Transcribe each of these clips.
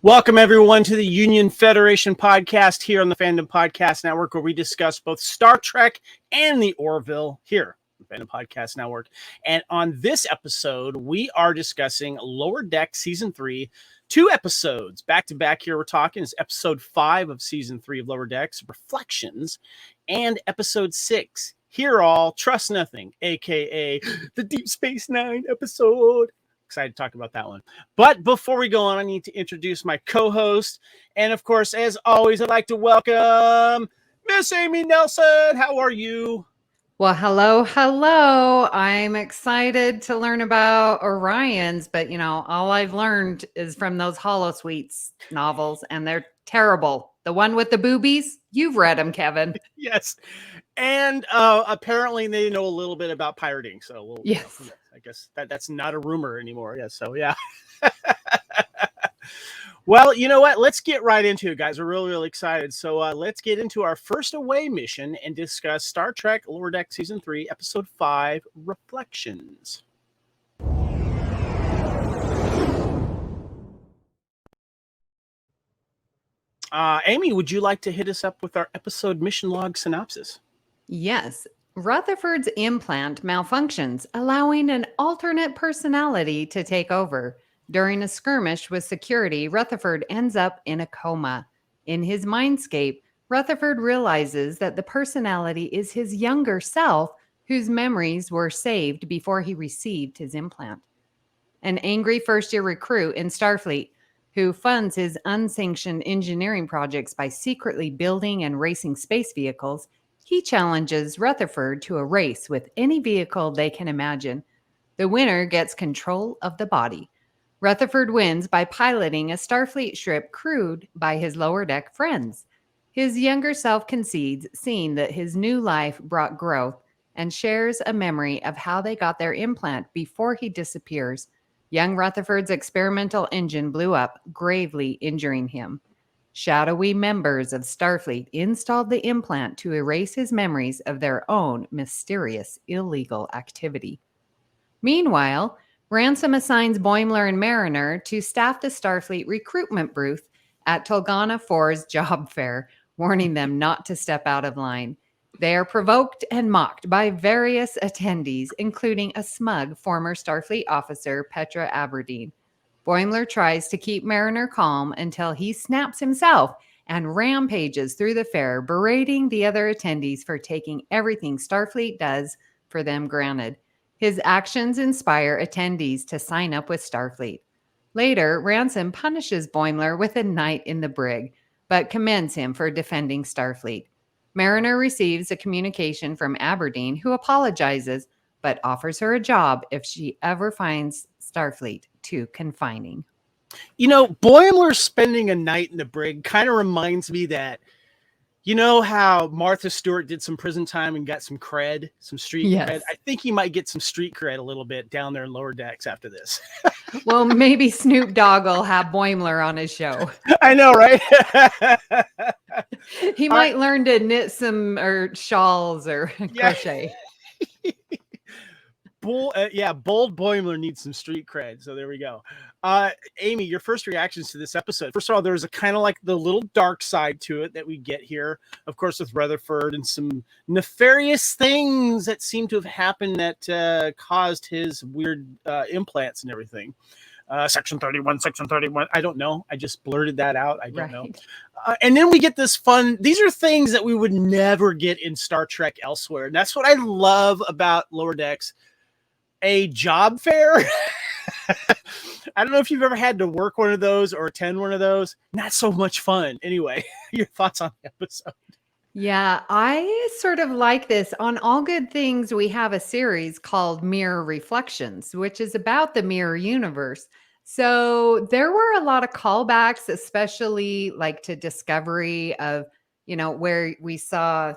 Welcome, everyone, to the Union Federation podcast here on the Fandom Podcast Network, where we discuss both Star Trek and the Orville here on the Fandom Podcast Network. And on this episode, we are discussing Lower Deck Season 3, 2 episodes. Back to back here, we're talking. It's episode 5 of Season 3 of Lower Decks, Reflections, and episode 6, Hear All, Trust Nothing, a.k.a. the Deep Space Nine episode. Excited to talk about that one. But before we go on, I need to introduce my co-host. And of course, as always, I'd like to welcome Miss Amy Nelson. How are you? Well, hello. I'm excited to learn about Orions, but all I've learned is from those Holosuites novels, and they're terrible. The one with the boobies, you've read them, Kevin. Yes. And apparently they know a little bit about pirating. So yes. I guess that's not a rumor anymore. Yeah. So yeah. Well, you know what? Let's get right into it, guys. We're really, really excited. So let's get into our first away mission and discuss Star Trek Lower Deck Season 3, Episode 5, Reflections. Amy, would you like to hit us up with our episode mission log synopsis? Yes. Rutherford's implant malfunctions, allowing an alternate personality to take over. During a skirmish with security, Rutherford ends up in a coma. In his mindscape, Rutherford realizes that the personality is his younger self, whose memories were saved before he received his implant. An angry first-year recruit in Starfleet, who funds his unsanctioned engineering projects by secretly building and racing space vehicles, he challenges Rutherford to a race with any vehicle they can imagine. The winner gets control of the body. Rutherford wins by piloting a Starfleet ship crewed by his lower deck friends. His younger self concedes, seeing that his new life brought growth, and shares a memory of how they got their implant before he disappears. Young Rutherford's experimental engine blew up, gravely injuring him. Shadowy members of Starfleet installed the implant to erase his memories of their own mysterious illegal activity. Meanwhile, Ransom assigns Boimler and Mariner to staff the Starfleet recruitment booth at Tolgana 4's job fair, warning them not to step out of line. They are provoked and mocked by various attendees, including a smug former Starfleet officer, Petra Aberdeen. Boimler tries to keep Mariner calm until he snaps himself and rampages through the fair, berating the other attendees for taking everything Starfleet does for them granted. His actions inspire attendees to sign up with Starfleet. Later, Ransom punishes Boimler with a night in the brig, but commends him for defending Starfleet. Mariner receives a communication from Aberdeen, who apologizes, but offers her a job if she ever finds Starfleet too confining. Boimler spending a night in the brig kind of reminds me that, how Martha Stewart did some prison time and got some cred, some street cred. I think he might get some street cred a little bit down there in Lower Decks after this. Well, maybe Snoop Dogg will have Boimler on his show. I know, right? He might learn to knit some shawls or crochet. Bold Boimler needs some street cred. So there we go. Amy, your first reactions to this episode. First of all, there's a kind of like the little dark side to it that we get here, of course, with Rutherford and some nefarious things that seem to have happened that caused his weird implants and everything. Section 31. I don't know. I just blurted that out. I don't know. And then we get this fun. These are things that we would never get in Star Trek elsewhere. And that's what I love about Lower Decks. A job fair. I don't know if you've ever had to work one of those or attend one of those. Not so much fun. Anyway, your thoughts on the episode? Yeah, I sort of like this. On All Good Things, we have a series called Mirror Reflections, which is about the mirror universe. So there were a lot of callbacks, especially like to Discovery of, where we saw,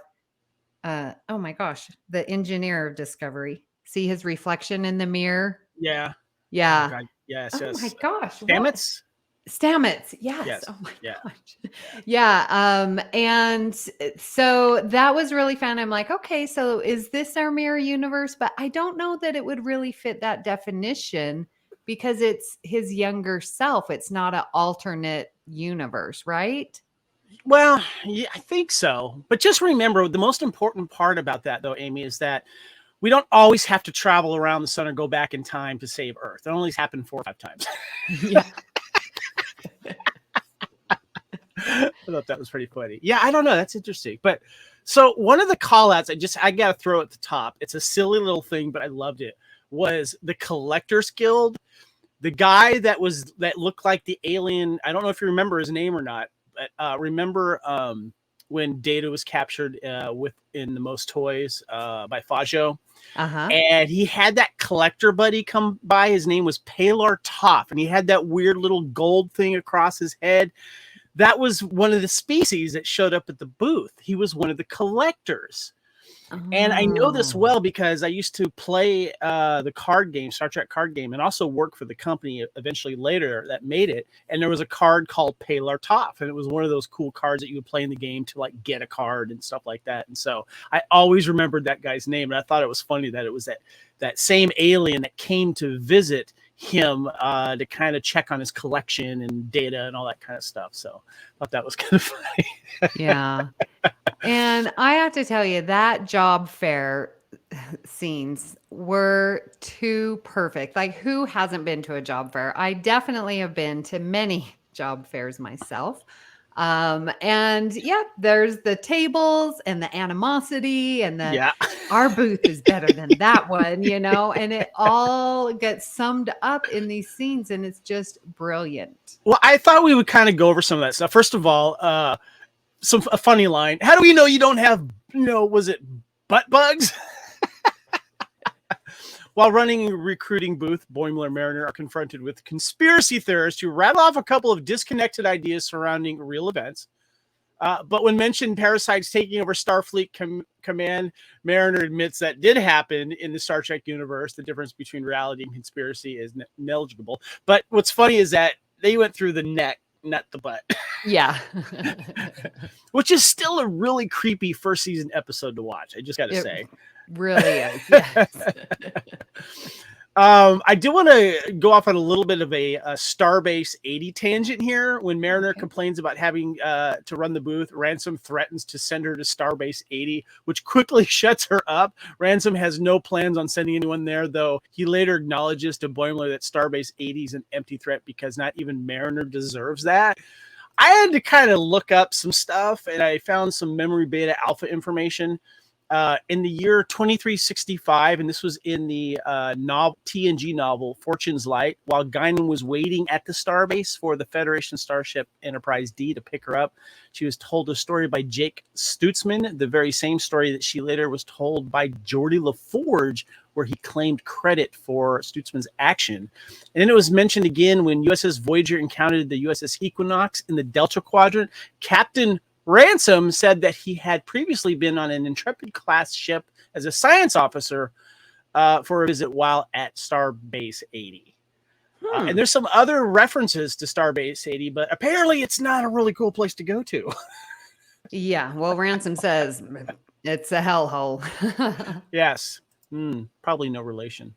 oh my gosh, the engineer of Discovery. See his reflection in the mirror? Yeah. Yeah. Oh, God. Yes. Oh my gosh. Stamets? Stamets. Yes. Oh my Yeah. gosh. Yeah. And so that was really fun. I'm like, okay, so is this our mirror universe? But I don't know that it would really fit that definition because it's his younger self. It's not an alternate universe, right? Well, yeah, I think so. But just remember, the most important part about that, though, Amy, is that we don't always have to travel around the sun or go back in time to save Earth. It only happened 4 or 5 times. Yeah. I thought that was pretty funny. Yeah, I don't know. That's interesting. But so one of the call outs I got to throw at the top. It's a silly little thing, but I loved it. Was the Collectors Guild. The guy that looked like the alien. I don't know if you remember his name or not, but remember when Data was captured in the Most Toys by Fajo. Uh-huh. And he had that collector buddy come by. His name was Palar Toff, and he had that weird little gold thing across his head. That was one of the species that showed up at the booth. He was one of the collectors. And I know this well because I used to play the card game, Star Trek card game, and also work for the company eventually later that made it. And there was a card called Palar Toff, and it was one of those cool cards that you would play in the game to like get a card and stuff like that. And so I always remembered that guy's name, and I thought it was funny that it was that same alien that came to visit him to kind of check on his collection and data and all that kind of stuff. So I thought that was kind of funny. Yeah. And I have to tell you, that job fair scenes were too perfect. Like, who hasn't been to a job fair? I definitely have been to many job fairs myself. And yeah, there's the tables and the animosity and our booth is better than that one, and it all gets summed up in these scenes, and it's just brilliant. Well, I thought we would kind of go over some of that stuff. First of all, a funny line. How do we know you don't have, was it butt bugs? While running a recruiting booth, Boimler and Mariner are confronted with conspiracy theorists who rattle off a couple of disconnected ideas surrounding real events. But when mentioned parasites taking over Starfleet Command, Mariner admits that did happen in the Star Trek universe. The difference between reality and conspiracy is negligible. But what's funny is that they went through the neck, not the butt. Yeah. Which is still a really creepy first season episode to watch. I just got to say. Really is. Yes. I do want to go off on a little bit of a Starbase 80 tangent here. When Mariner complains about having to run the booth, Ransom threatens to send her to Starbase 80, which quickly shuts her up. Ransom has no plans on sending anyone there, though he later acknowledges to Boimler that Starbase 80 is an empty threat because not even Mariner deserves that. I had to kind of look up some stuff, and I found some memory beta alpha information. In the year 2365, and this was in the TNG novel Fortune's Light, while Guinan was waiting at the starbase for the Federation starship Enterprise D to pick her up, she was told a story by Jake Stutzman, the very same story that she later was told by Geordie LaForge, where he claimed credit for Stutzman's action. And then it was mentioned again when USS Voyager encountered the USS Equinox in the Delta Quadrant. Captain Ransom said that he had previously been on an Intrepid class ship as a science officer for a visit while at Starbase 80. And there's some other references to Starbase 80, but apparently it's not a really cool place to go to. Yeah. Well, Ransom says it's a hellhole. Yes. Probably no relation.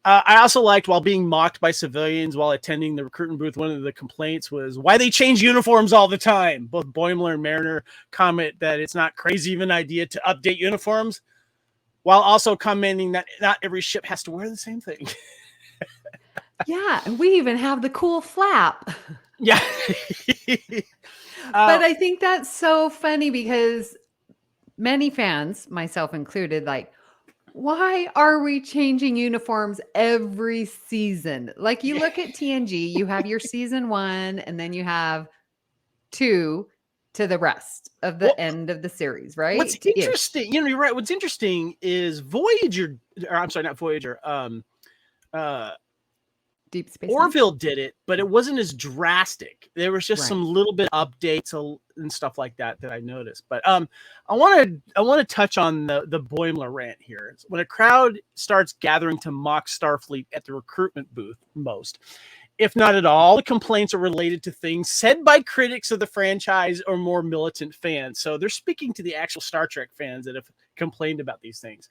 I also liked, while being mocked by civilians while attending the recruiting booth, one of the complaints was why they change uniforms all the time. Both Boimler and Mariner comment that it's not crazy of an idea to update uniforms, while also commenting that not every ship has to wear the same thing. Yeah, and we even have the cool flap. Yeah. But I think that's so funny because many fans, myself included, like, why are we changing uniforms every season? Like, you look at TNG, you have your season 1, and then you have 2 to the rest of the end of the series, right? What's interesting, you're right. What's interesting is Voyager, or I'm sorry, not Voyager. Deep Space Orville did it, but it wasn't as drastic. There was just some little bit updates and stuff like that I noticed. But I want to touch on the Boimler rant here. When a crowd starts gathering to mock Starfleet at the recruitment booth, most, if not at all, the complaints are related to things said by critics of the franchise or more militant fans. So they're speaking to the actual Star Trek fans that have complained about these things.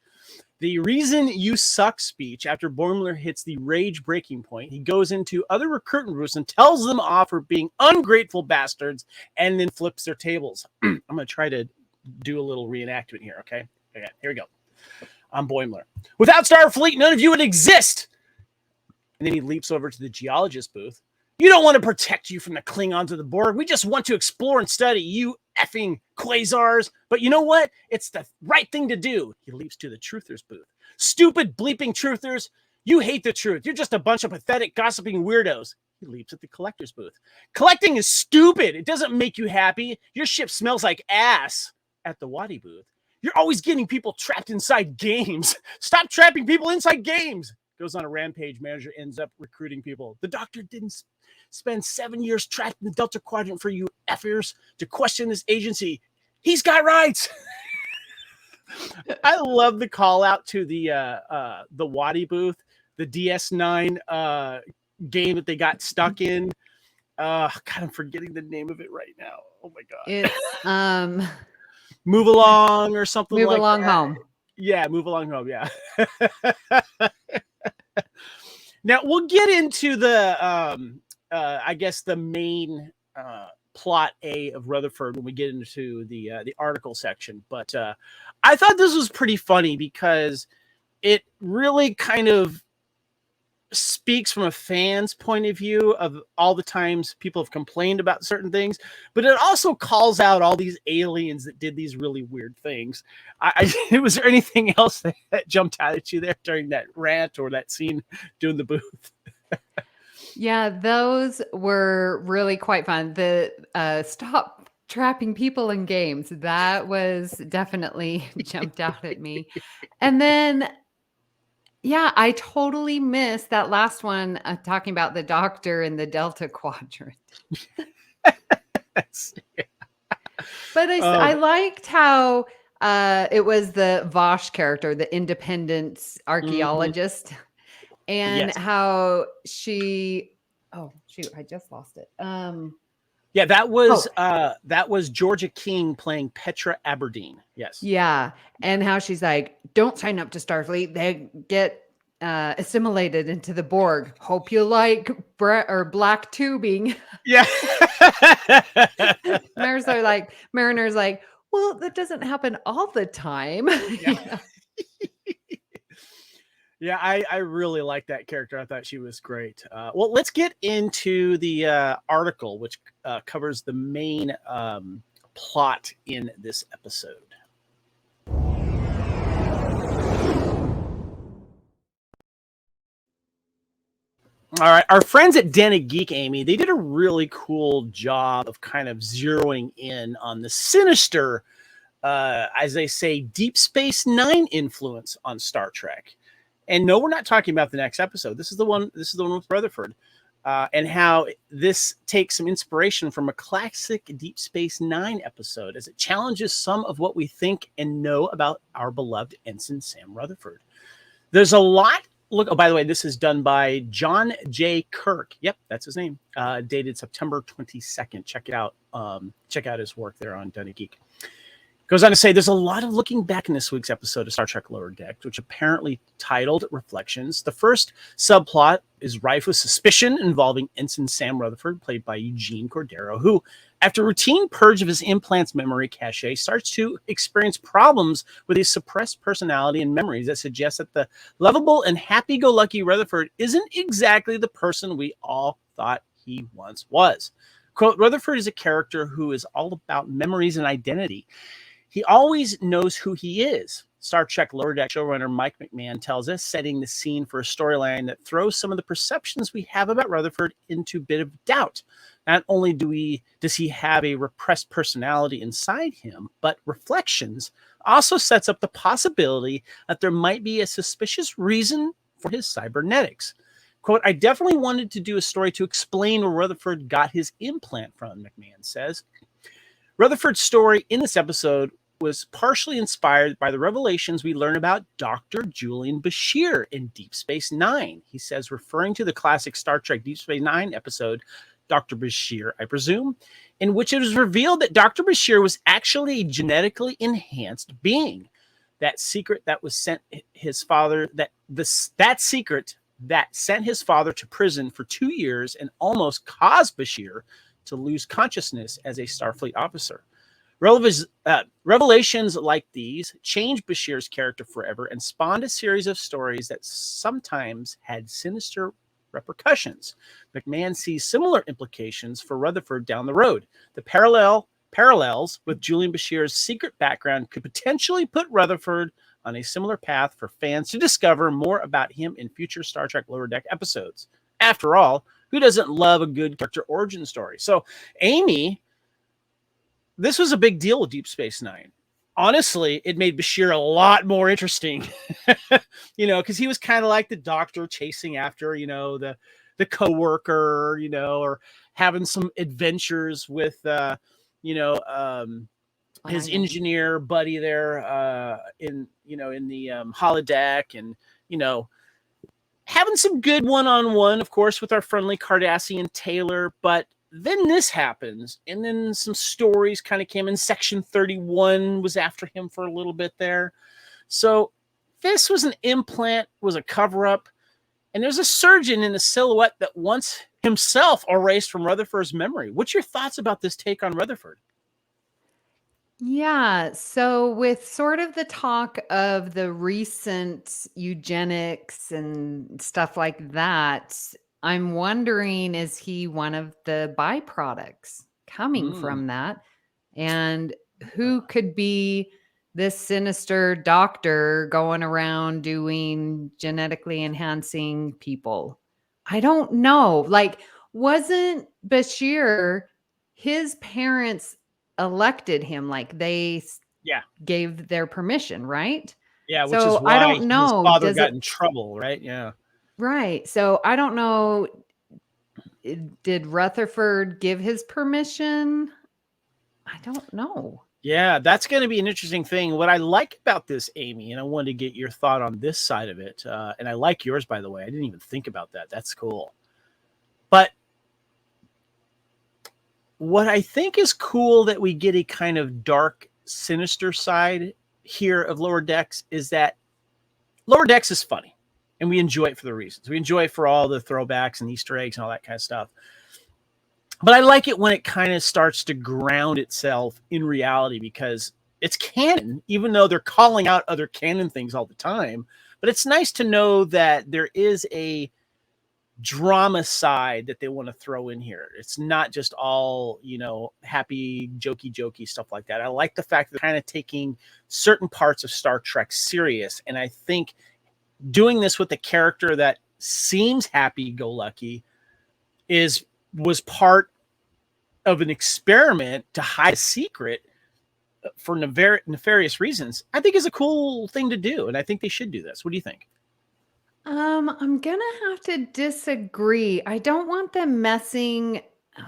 The reason you suck speech after Boimler hits the rage breaking point, he goes into other recruiting groups and tells them off for being ungrateful bastards and then flips their tables. I'm going to try to do a little reenactment here, okay? Okay, here we go. I'm Boimler. Without Starfleet, none of you would exist. And then he leaps over to the geologist booth. You don't want to protect you from the Klingons of the Borg. We just want to explore and study you effing quasars. But you know what? It's the right thing to do. He leaps to the truthers booth. Stupid bleeping truthers. You hate the truth. You're just a bunch of pathetic gossiping weirdos. He leaps at the collector's booth. Collecting is stupid. It doesn't make you happy. Your ship smells like ass. At the Wadi booth. You're always getting people trapped inside games. Stop trapping people inside games. Goes on a rampage. Manager ends up recruiting people. The doctor didn't spend 7 years trapped in the Delta Quadrant for you effers to question this agency. He's got rights. I love the call out to the Wadi booth, the DS9 game that they got stuck in. God, I'm forgetting the name of it right now. Oh my God. It's Move Along or something like that. Move Along Home. Yeah, Move Along Home. Yeah. Now we'll get into the I guess the main plot A of Rutherford when we get into the article section. But I thought this was pretty funny because it really kind of speaks from a fan's point of view of all the times people have complained about certain things, but it also calls out all these aliens that did these really weird things. Was there anything else that jumped out at you there during that rant or that scene doing the booth? Yeah, those were really quite fun. The stop trapping people in games, that was definitely jumped out at me. And then yeah, I totally missed that last one talking about the doctor in the Delta Quadrant. But I liked how it was the Vosh character, the independent archaeologist, and how she. Oh shoot! I just lost it. Yeah, that was Georgia King playing Petra Aberdeen. Yes. Yeah, and how she's like, "Don't sign up to Starfleet; they get assimilated into the Borg. Hope you like black tubing." Yeah. Mariner's like, well, that doesn't happen all the time. Yeah. Yeah, I really like that character. I thought she was great. Well, let's get into the article, which covers the main plot in this episode. All right, our friends at Den of Geek, Amy, they did a really cool job of kind of zeroing in on the sinister, as they say, Deep Space Nine influence on Star Trek. And no, we're not talking about the next episode. This is the one with Rutherford, and how this takes some inspiration from a classic Deep Space Nine episode, as it challenges some of what we think and know about our beloved Ensign Sam Rutherford. There's a lot. Look, oh, by the way, this is done by John J. Kirk. Yep, that's his name. Dated September 22nd. Check it out. Check out his work there on Den of Geek. Goes on to say, there's a lot of looking back in this week's episode of Star Trek Lower Decks, which apparently titled Reflections. The first subplot is rife with suspicion involving Ensign Sam Rutherford, played by Eugene Cordero, who, after a routine purge of his implant's memory cache, starts to experience problems with his suppressed personality and memories that suggest that the lovable and happy-go-lucky Rutherford isn't exactly the person we all thought he once was. Quote, Rutherford is a character who is all about memories and identity. He always knows who he is. Star Trek Lower Deck showrunner Mike McMahon tells us, setting the scene for a storyline that throws some of the perceptions we have about Rutherford into a bit of doubt. Not only does he have a repressed personality inside him, but Reflections also sets up the possibility that there might be a suspicious reason for his cybernetics. Quote, I definitely wanted to do a story to explain where Rutherford got his implant from, McMahon says. Rutherford's story in this episode was partially inspired by the revelations we learn about Dr. Julian Bashir in Deep Space Nine. He says, referring to the classic Star Trek Deep Space Nine episode, Dr. Bashir, I presume, in which it was revealed that Dr. Bashir was actually a genetically enhanced being. that secret that was sent his father, that secret that sent his father to prison for 2 years and almost caused Bashir to lose consciousness as a Starfleet officer. Revelations like these changed Bashir's character forever and spawned a series of stories that sometimes had sinister repercussions. McMahon sees similar implications for Rutherford down the road. The parallels with Julian Bashir's secret background could potentially put Rutherford on a similar path for fans to discover more about him in future Star Trek Lower Deck episodes. After all, who doesn't love a good character origin story? So, Amy, this was a big deal with Deep Space Nine. Honestly, it made Bashir a lot more interesting, because he was kind of like the doctor chasing after, the coworker, or having some adventures with, his engineer buddy there in the holodeck, and, having some good one-on-one, of course, with our friendly Cardassian Taylor. But then this happens, and then some stories kind of came in. Section 31 was after him for a little bit there. So this was an implant, was a cover-up, and there's a surgeon in a silhouette that wants himself erased from Rutherford's memory. What's your thoughts about this take on Rutherford? Yeah. So, with sort of the talk of the recent eugenics and stuff like that, I'm wondering, is he one of the byproducts coming from that? And who could be this sinister doctor going around doing genetically enhancing people? I don't know. Like, wasn't Bashir, his parents elected him, like they gave their permission, right? Yeah, which So is why I don't know. his father got in trouble, right? Yeah. Right. So I don't know. Did Rutherford give his permission? I don't know. Yeah, that's going to be an interesting thing. What I like about this, Amy, and I wanted to get your thought on this side of it, and I like yours, by the way. I didn't even think about that. That's cool. But what I think is cool that we get a kind of dark, sinister side here of Lower Decks is that Lower Decks is funny, and we enjoy it for the reasons. We enjoy it for all the throwbacks and Easter eggs and all that kind of stuff. But I like it when it kind of starts to ground itself in reality, because it's canon, even though they're calling out other canon things all the time. But it's nice to know that there is a drama side that they want to throw in here. It's not just all, happy, jokey stuff like that. I like the fact that they're kind of taking certain parts of Star Trek serious. And I think doing this with a character that seems happy-go-lucky was part of an experiment to hide a secret for nefarious reasons, I think is a cool thing to do. And I think they should do this. What do you think? I'm gonna have to disagree. I don't want them messing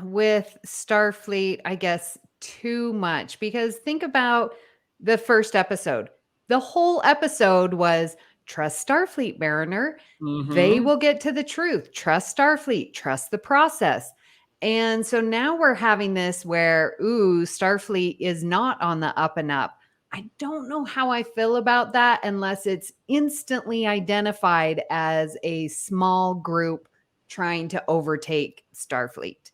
with Starfleet, I guess, too much, because think about the first episode. The whole episode was trust Starfleet, Mariner. They will get to the truth. Trust Starfleet. Trust the process. And so now we're having this where, Starfleet is not on the up and up. I don't know how I feel about that unless it's instantly identified as a small group trying to overtake Starfleet.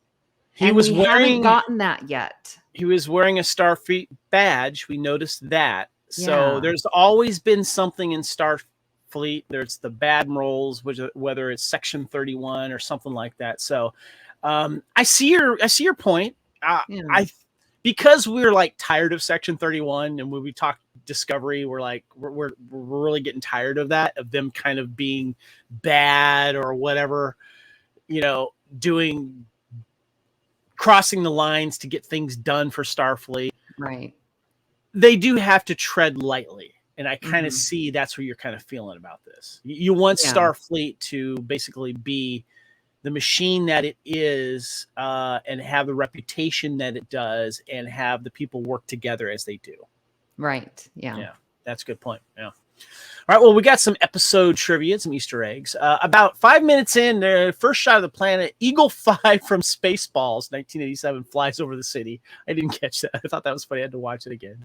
We haven't gotten that yet. He was wearing a Starfleet badge. We noticed that. So Yeah. There's always been something in Starfleet. There's the Badmirals, whether it's Section 31 or something like that. So I see your point. Because we're like tired of Section 31, and when we talk Discovery, we're like we're really getting tired of that, of them kind of being bad or whatever, crossing the lines to get things done for Starfleet. Right. They do have to tread lightly, and I kind of see that's what you're kind of feeling about this. You want Starfleet to basically be the machine that it is, and have the reputation that it does, and have the people work together as they do. Right. Yeah. Yeah. That's a good point. Yeah. All right. Well, we got some episode trivia, some Easter eggs. About 5 minutes in, the first shot of the planet, Eagle 5 from Spaceballs, 1987, flies over the city. I didn't catch that. I thought that was funny. I had to watch it again.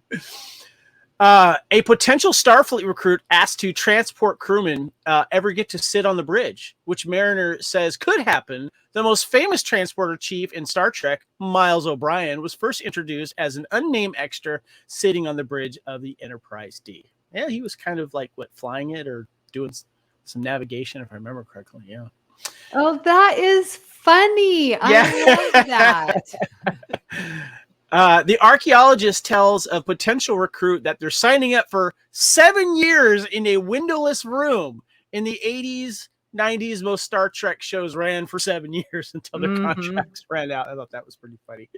A potential Starfleet recruit asked to transport crewmen ever get to sit on the bridge, which Mariner says could happen. The most famous transporter chief in Star Trek, Miles O'Brien, was first introduced as an unnamed extra sitting on the bridge of the Enterprise D. Yeah, he was kind of like, flying it or doing some navigation, if I remember correctly. Yeah. Oh, that is funny. Yeah. I love that. The archaeologist tells a potential recruit that they're signing up for 7 years in a windowless room. In the 80s, 90s, most Star Trek shows ran for 7 years until their contracts ran out. I thought that was pretty funny.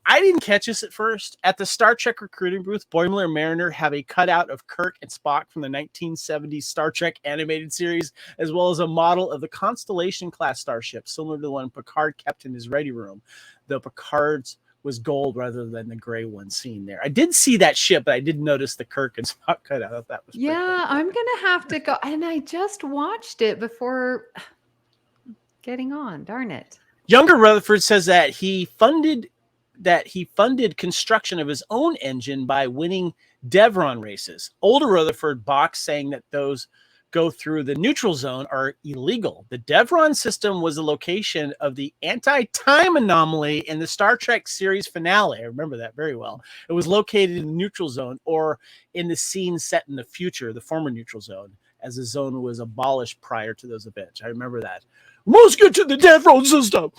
I didn't catch this at first. At the Star Trek recruiting booth, Boimler and Mariner have a cutout of Kirk and Spock from the 1970s Star Trek animated series, as well as a model of the Constellation-class starship, similar to the one Picard kept in his ready room, though Picard's was gold rather than the gray one seen there. I did see that ship, but I did notice the Kirk and Spock cutout. I thought that was Yeah, cool. I'm gonna have to go, and I just watched it before getting on. Darn it. Younger Rutherford says that he funded construction of his own engine by winning Devron races. Older Rutherford balks, saying that those go through the neutral zone are illegal. The Devron system was the location of the anti-time anomaly in the Star Trek series finale. I remember that very well. It was located in the neutral zone, or in the scene set in the future, the former neutral zone, as the zone was abolished prior to those events. I remember that. Must get to the Devron system.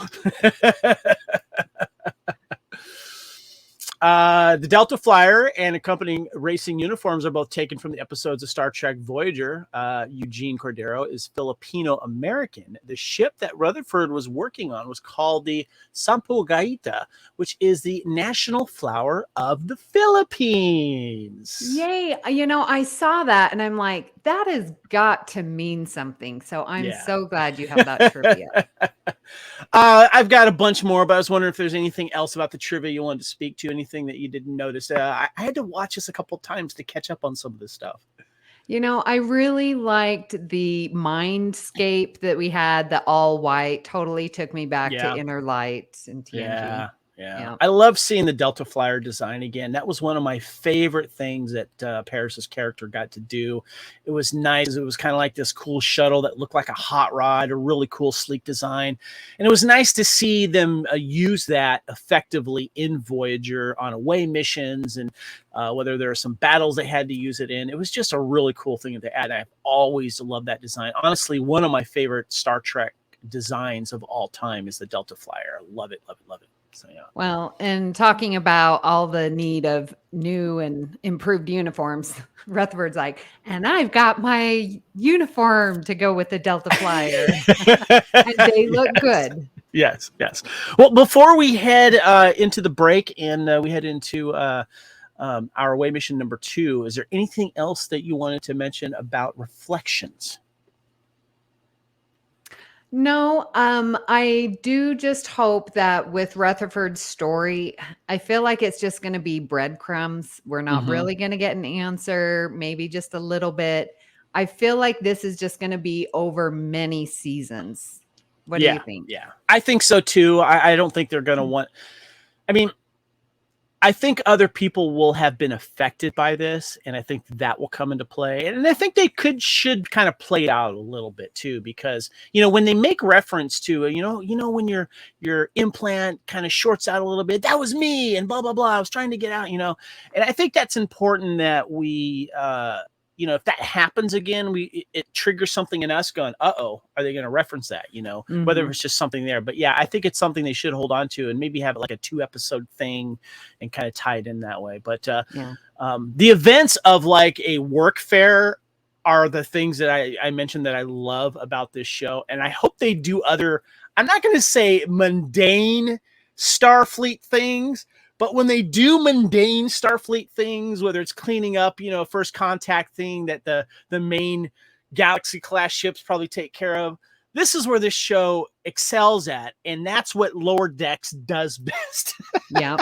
The Delta Flyer and accompanying racing uniforms are both taken from the episodes of Star Trek Voyager. Eugene Cordero is Filipino-American. The ship that Rutherford was working on was called the Sampaguita, which is the national flower of the Philippines. Yay. I saw that and I'm like, that has got to mean something. So I'm so glad you have that trivia. I've got a bunch more, but I was wondering if there's anything else about the trivia you wanted to speak to, anything that you didn't notice. I had to watch this a couple times to catch up on some of this stuff. I really liked the mindscape that we had, the all white. Totally took me back to Inner Light and TNG. Yeah. I love seeing the Delta Flyer design again. That was one of my favorite things that Paris's character got to do. It was nice. It was kind of like this cool shuttle that looked like a hot rod, a really cool, sleek design. And it was nice to see them use that effectively in Voyager on away missions, and whether there are some battles they had to use it in. It was just a really cool thing to add. I've always loved that design. Honestly, one of my favorite Star Trek designs of all time is the Delta Flyer. I love it, love it, love it. So, yeah. Well, and talking about all the need of new and improved uniforms, Rutherford's like, and I've got my uniform to go with the Delta Flyer. And they look good. Yes. Well, before we head into the break and we head into our away mission number 2, is there anything else that you wanted to mention about Reflections? No, I do just hope that with Rutherford's story, I feel like it's just going to be breadcrumbs. We're not really going to get an answer, maybe just a little bit. I feel like this is just going to be over many seasons. What do you think? Yeah, I think so too. I don't think they're going to want, I think other people will have been affected by this, and I think that will come into play. And I think they should kind of play out a little bit too, because when they make reference to when your implant kind of shorts out a little bit, that was me, and blah blah blah. I was trying to get out, and I think that's important that we if that happens again, it triggers something in us going, uh-oh, are they going to reference that, whether it's just something there. But yeah, I think it's something they should hold on to and maybe have like a 2-episode thing and kind of tie it in that way. But the events of like a work fair are the things that I mentioned that I love about this show. And I hope they do other, I'm not going to say mundane Starfleet things, but when they do mundane Starfleet things, whether it's cleaning up, first contact thing that the main Galaxy class ships probably take care of, this is where this show excels at. And that's what Lower Decks does best. Yeah.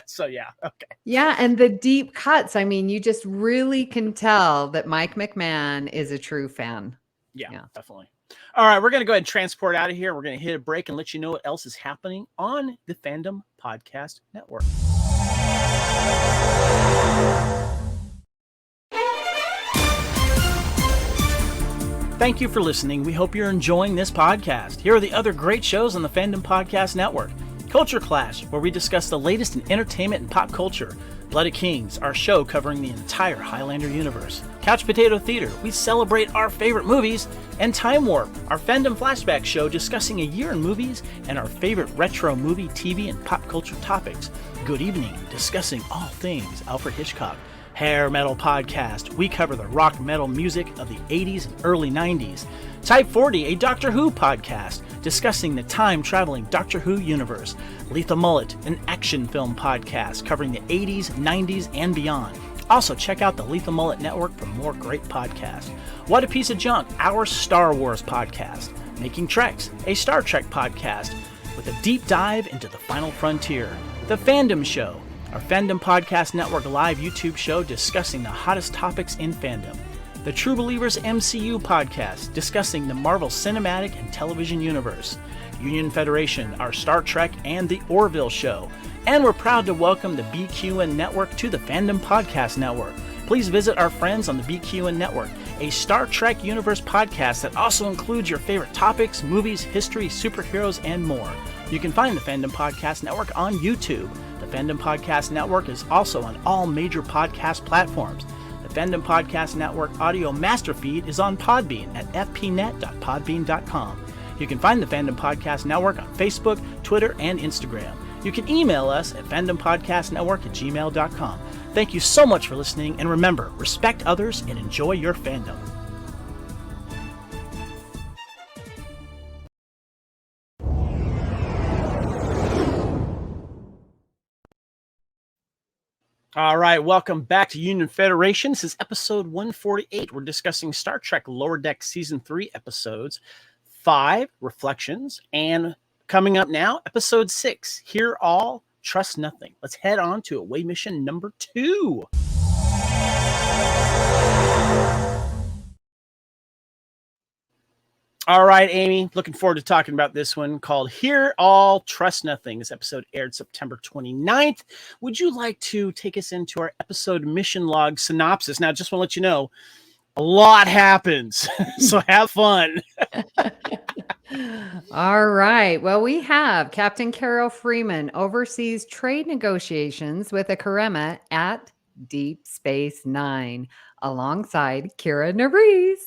So, yeah. Okay. Yeah. And the deep cuts. You just really can tell that Mike McMahon is a true fan. Yeah. Definitely. All right, we're going to go ahead and transport out of here. We're going to hit a break and let you know what else is happening on the Fandom Podcast Network. Thank you for listening. We hope you're enjoying this podcast. Here are the other great shows on the Fandom Podcast Network. Culture Clash, where we discuss the latest in entertainment and pop culture. Blooded Kings, our show covering the entire Highlander universe. Couch Potato Theater, we celebrate our favorite movies. And Time Warp, our Fandom Flashback show discussing a year in movies and our favorite retro movie, TV, and pop culture topics. Good Evening, discussing all things Alfred Hitchcock. Hair Metal Podcast, we cover the rock metal music of the 80s and early 90s. Type 40, a Doctor Who podcast, discussing the time-traveling Doctor Who universe. Lethal Mullet, an action film podcast covering the 80s, 90s, and beyond. Also, check out the Lethal Mullet Network for more great podcasts. What a Piece of Junk, our Star Wars podcast. Making Treks, a Star Trek podcast with a deep dive into the final frontier. The Fandom Show, our Fandom Podcast Network live YouTube show discussing the hottest topics in fandom. The True Believers MCU podcast, discussing the Marvel Cinematic and Television Universe. Union Federation, our Star Trek and the Orville show. And we're proud to welcome the BQN Network to the Fandom Podcast Network. Please visit our friends on the BQN Network, a Star Trek Universe podcast that also includes your favorite topics, movies, history, superheroes, and more. You can find the Fandom Podcast Network on YouTube. The Fandom Podcast Network is also on all major podcast platforms. The Fandom Podcast Network audio master feed is on Podbean at fpnet.podbean.com. You can find the Fandom Podcast Network on Facebook, Twitter, and Instagram. You can email us at fandompodcastnetwork@gmail.com. Thank you so much for listening, and remember, respect others and enjoy your fandom. All right, welcome back to Union Federation. This is episode 148. We're discussing Star Trek Lower Deck Season 3 episodes 5, Reflections, and coming up now, episode 6, Hear All, Trust Nothing. Let's head on to away mission number 2. All right, Amy, looking forward to talking about this one called Hear All, Trust Nothing. This episode aired September 29th. Would you like to take us into our episode mission log synopsis? Now, just want to let you know, a lot happens, so have fun. All right. Well, we have Captain Carol Freeman oversees trade negotiations with the Karema at Deep Space Nine alongside Kira Nerys.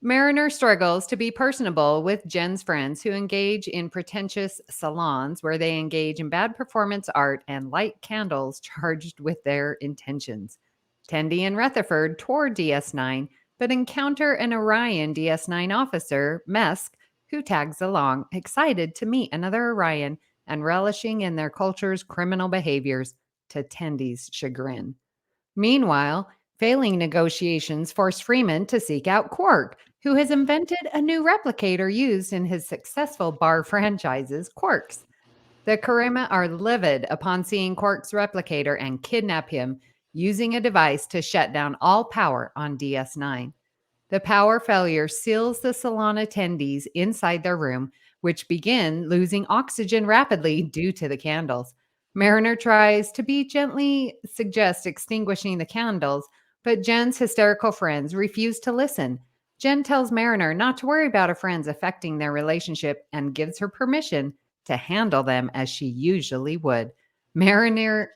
Mariner struggles to be personable with Jen's friends who engage in pretentious salons where they engage in bad performance art and light candles charged with their intentions. Tendi and Rutherford tour DS9, but encounter an Orion DS9 officer, Mesk, who tags along, excited to meet another Orion and relishing in their culture's criminal behaviors, to Tendi's chagrin. Meanwhile, failing negotiations force Freeman to seek out Quark, who has invented a new replicator used in his successful bar franchises, Quark's. The Karema are livid upon seeing Quark's replicator and kidnap him, using a device to shut down all power on DS9. The power failure seals the salon attendees inside their room, which begin losing oxygen rapidly due to the candles. Mariner tries to gently suggest extinguishing the candles, but Jen's hysterical friends refuse to listen. Jen tells Mariner not to worry about her friends affecting their relationship and gives her permission to handle them as she usually would. Mariner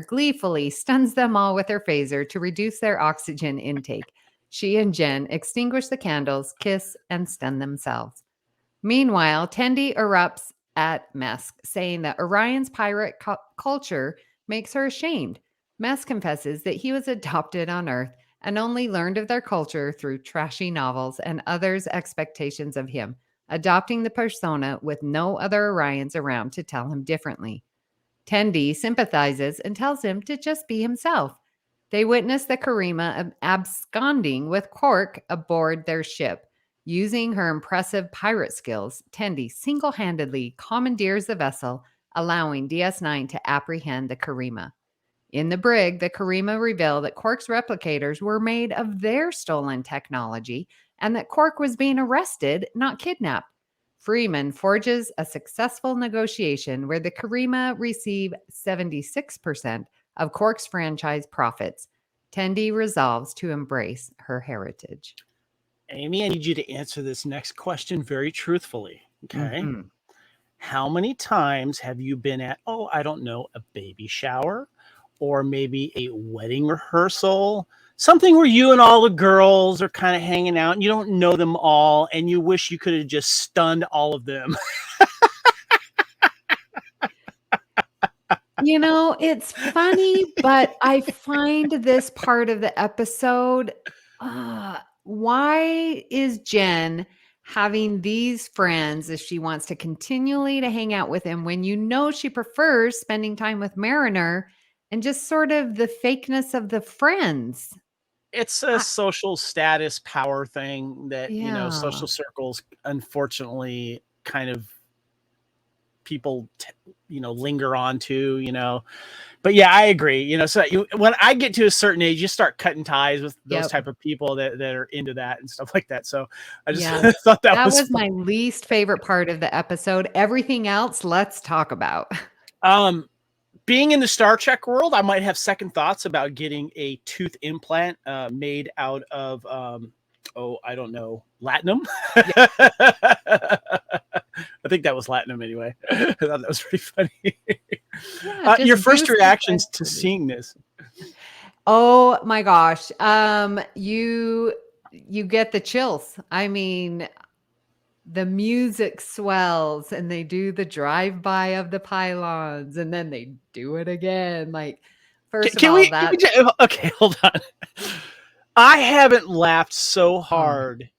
gleefully stuns them all with her phaser to reduce their oxygen intake. She and Jen extinguish the candles, kiss, and stun themselves. Meanwhile, Tendi erupts at Mesk, saying that Orion's pirate culture makes her ashamed. Mesk confesses that he was adopted on Earth and only learned of their culture through trashy novels and others' expectations of him, adopting the persona with no other Orions around to tell him differently. Tendi sympathizes and tells him to just be himself. They witness the Karema absconding with Quark aboard their ship. Using her impressive pirate skills, Tendi single-handedly commandeers the vessel, allowing DS9 to apprehend the Karema. In the brig, the Karema reveal that Quark's replicators were made of their stolen technology and that Quark was being arrested, not kidnapped. Freeman forges a successful negotiation where the Karema receive 76% of Cork's franchise profits. Tendi resolves to embrace her heritage. Amy, I need you to answer this next question very truthfully. Okay. Mm-hmm. How many times have you been at, I don't know, a baby shower or maybe a wedding rehearsal? Something where you and all the girls are kind of hanging out and you don't know them all and you wish you could have just stunned all of them. It's funny, but I find this part of the episode, why is Jen having these friends if she wants to continually to hang out with him when she prefers spending time with Mariner and just sort of the fakeness of the friends? It's a social status power thing that, social circles, unfortunately, kind of people, linger on to, but yeah, I agree. So when I get to a certain age, you start cutting ties with those type of people that are into that and stuff like that. So I just thought that was my least favorite part of the episode. Everything else, let's talk about. Being in the Star Trek world, I might have second thoughts about getting a tooth implant made out of, I don't know, latinum. I think that was latinum anyway. I thought that was pretty funny. Your first reactions to seeing this? Oh my gosh. You get the chills. I mean, the music swells and they do the drive-by of the pylons and then they do it again. Like, first of all, okay, hold on. I haven't laughed so hard,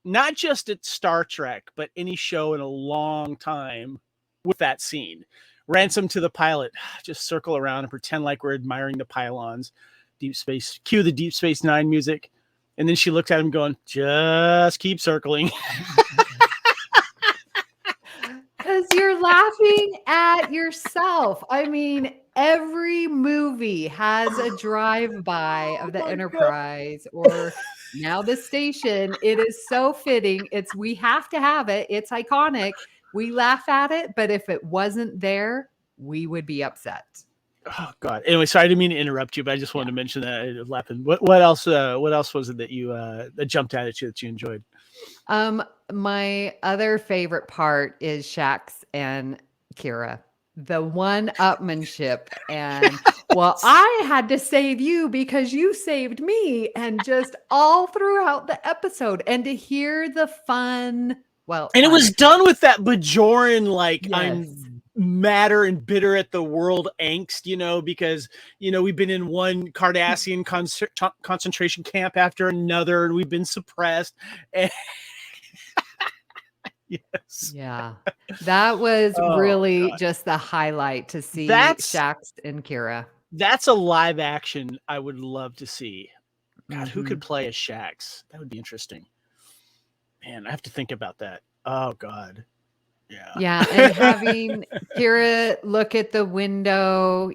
not just at Star Trek, but any show in a long time with that scene. Ransom to the pilot, just circle around and pretend like we're admiring the pylons. Deep Space, cue the Deep Space Nine music. And then she looks at him going, just keep circling. Because you're laughing at yourself. I mean, every movie has a drive-by of the Enterprise or now the station. It is so fitting. We have to have it. It's iconic. We laugh at it, but if it wasn't there, we would be upset. Oh God. Anyway, sorry, I didn't mean to interrupt you, but I just wanted to mention that it happened. What else was it that you that jumped out at you that you enjoyed? My other favorite part is Shax and Kira. The one-upmanship and I had to save you because you saved me, and just all throughout the episode, and to hear the fun. It was done with that Bajoran I'm madder and bitter at the world angst, because we've been in one Cardassian concentration camp after another, and we've been suppressed. And yes. Yeah. That was really just the highlight to see Shax and Kira. That's a live action I would love to see. God, who could play as Shax? That would be interesting. Man, I have to think about that. Oh God. Yeah. Yeah. And having Kira look at the window,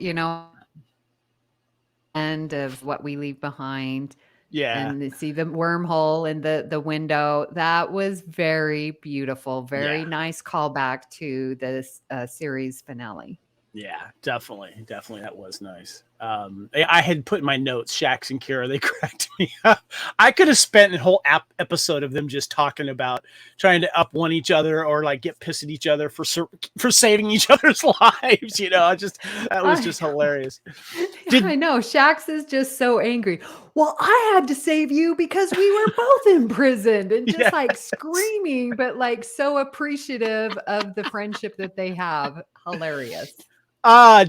end of what we leave behind. Yeah. And see the wormhole in the window. That was very beautiful. Very nice callback to this series finale. Yeah, definitely. That was nice. I had put in my notes, Shax and Kira, they cracked me up. I could have spent a whole episode of them just talking about trying to up one each other or get pissed at each other for saving each other's lives. That was just hilarious. I know. Shax is just so angry. Well, I had to save you because we were both imprisoned, and just screaming, but so appreciative of the friendship that they have. Hilarious.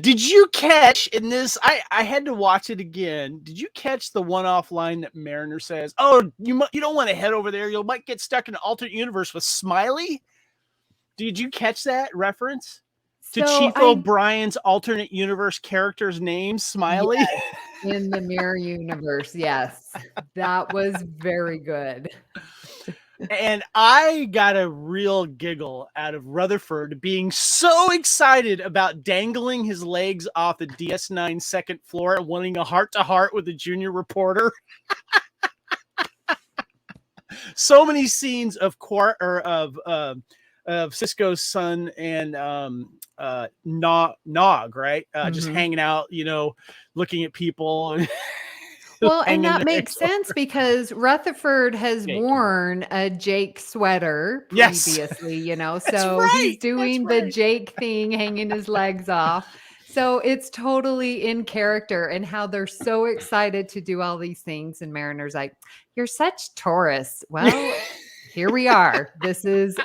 Did you catch in this? I had to watch it again. Did you catch the one-off line that Mariner says? Oh, you don't want to head over there. You might get stuck in an alternate universe with Smiley. Did you catch that reference to Chief O'Brien's alternate universe character's name, Smiley? Yes, in the mirror universe. Yes, that was very good. And I got a real giggle out of Rutherford being so excited about dangling his legs off the DS9 second floor and wanting a heart-to-heart with a junior reporter. So many scenes of of Cisco's son and Nog, right? Just hanging out, looking at people. Well, and that makes sense because Rutherford has worn a Jake sweater previously, so he's doing the Jake thing, hanging his legs off. So it's totally in character, and how they're so excited to do all these things. And Mariner's like, "You're such tourists." Well, here we are. This is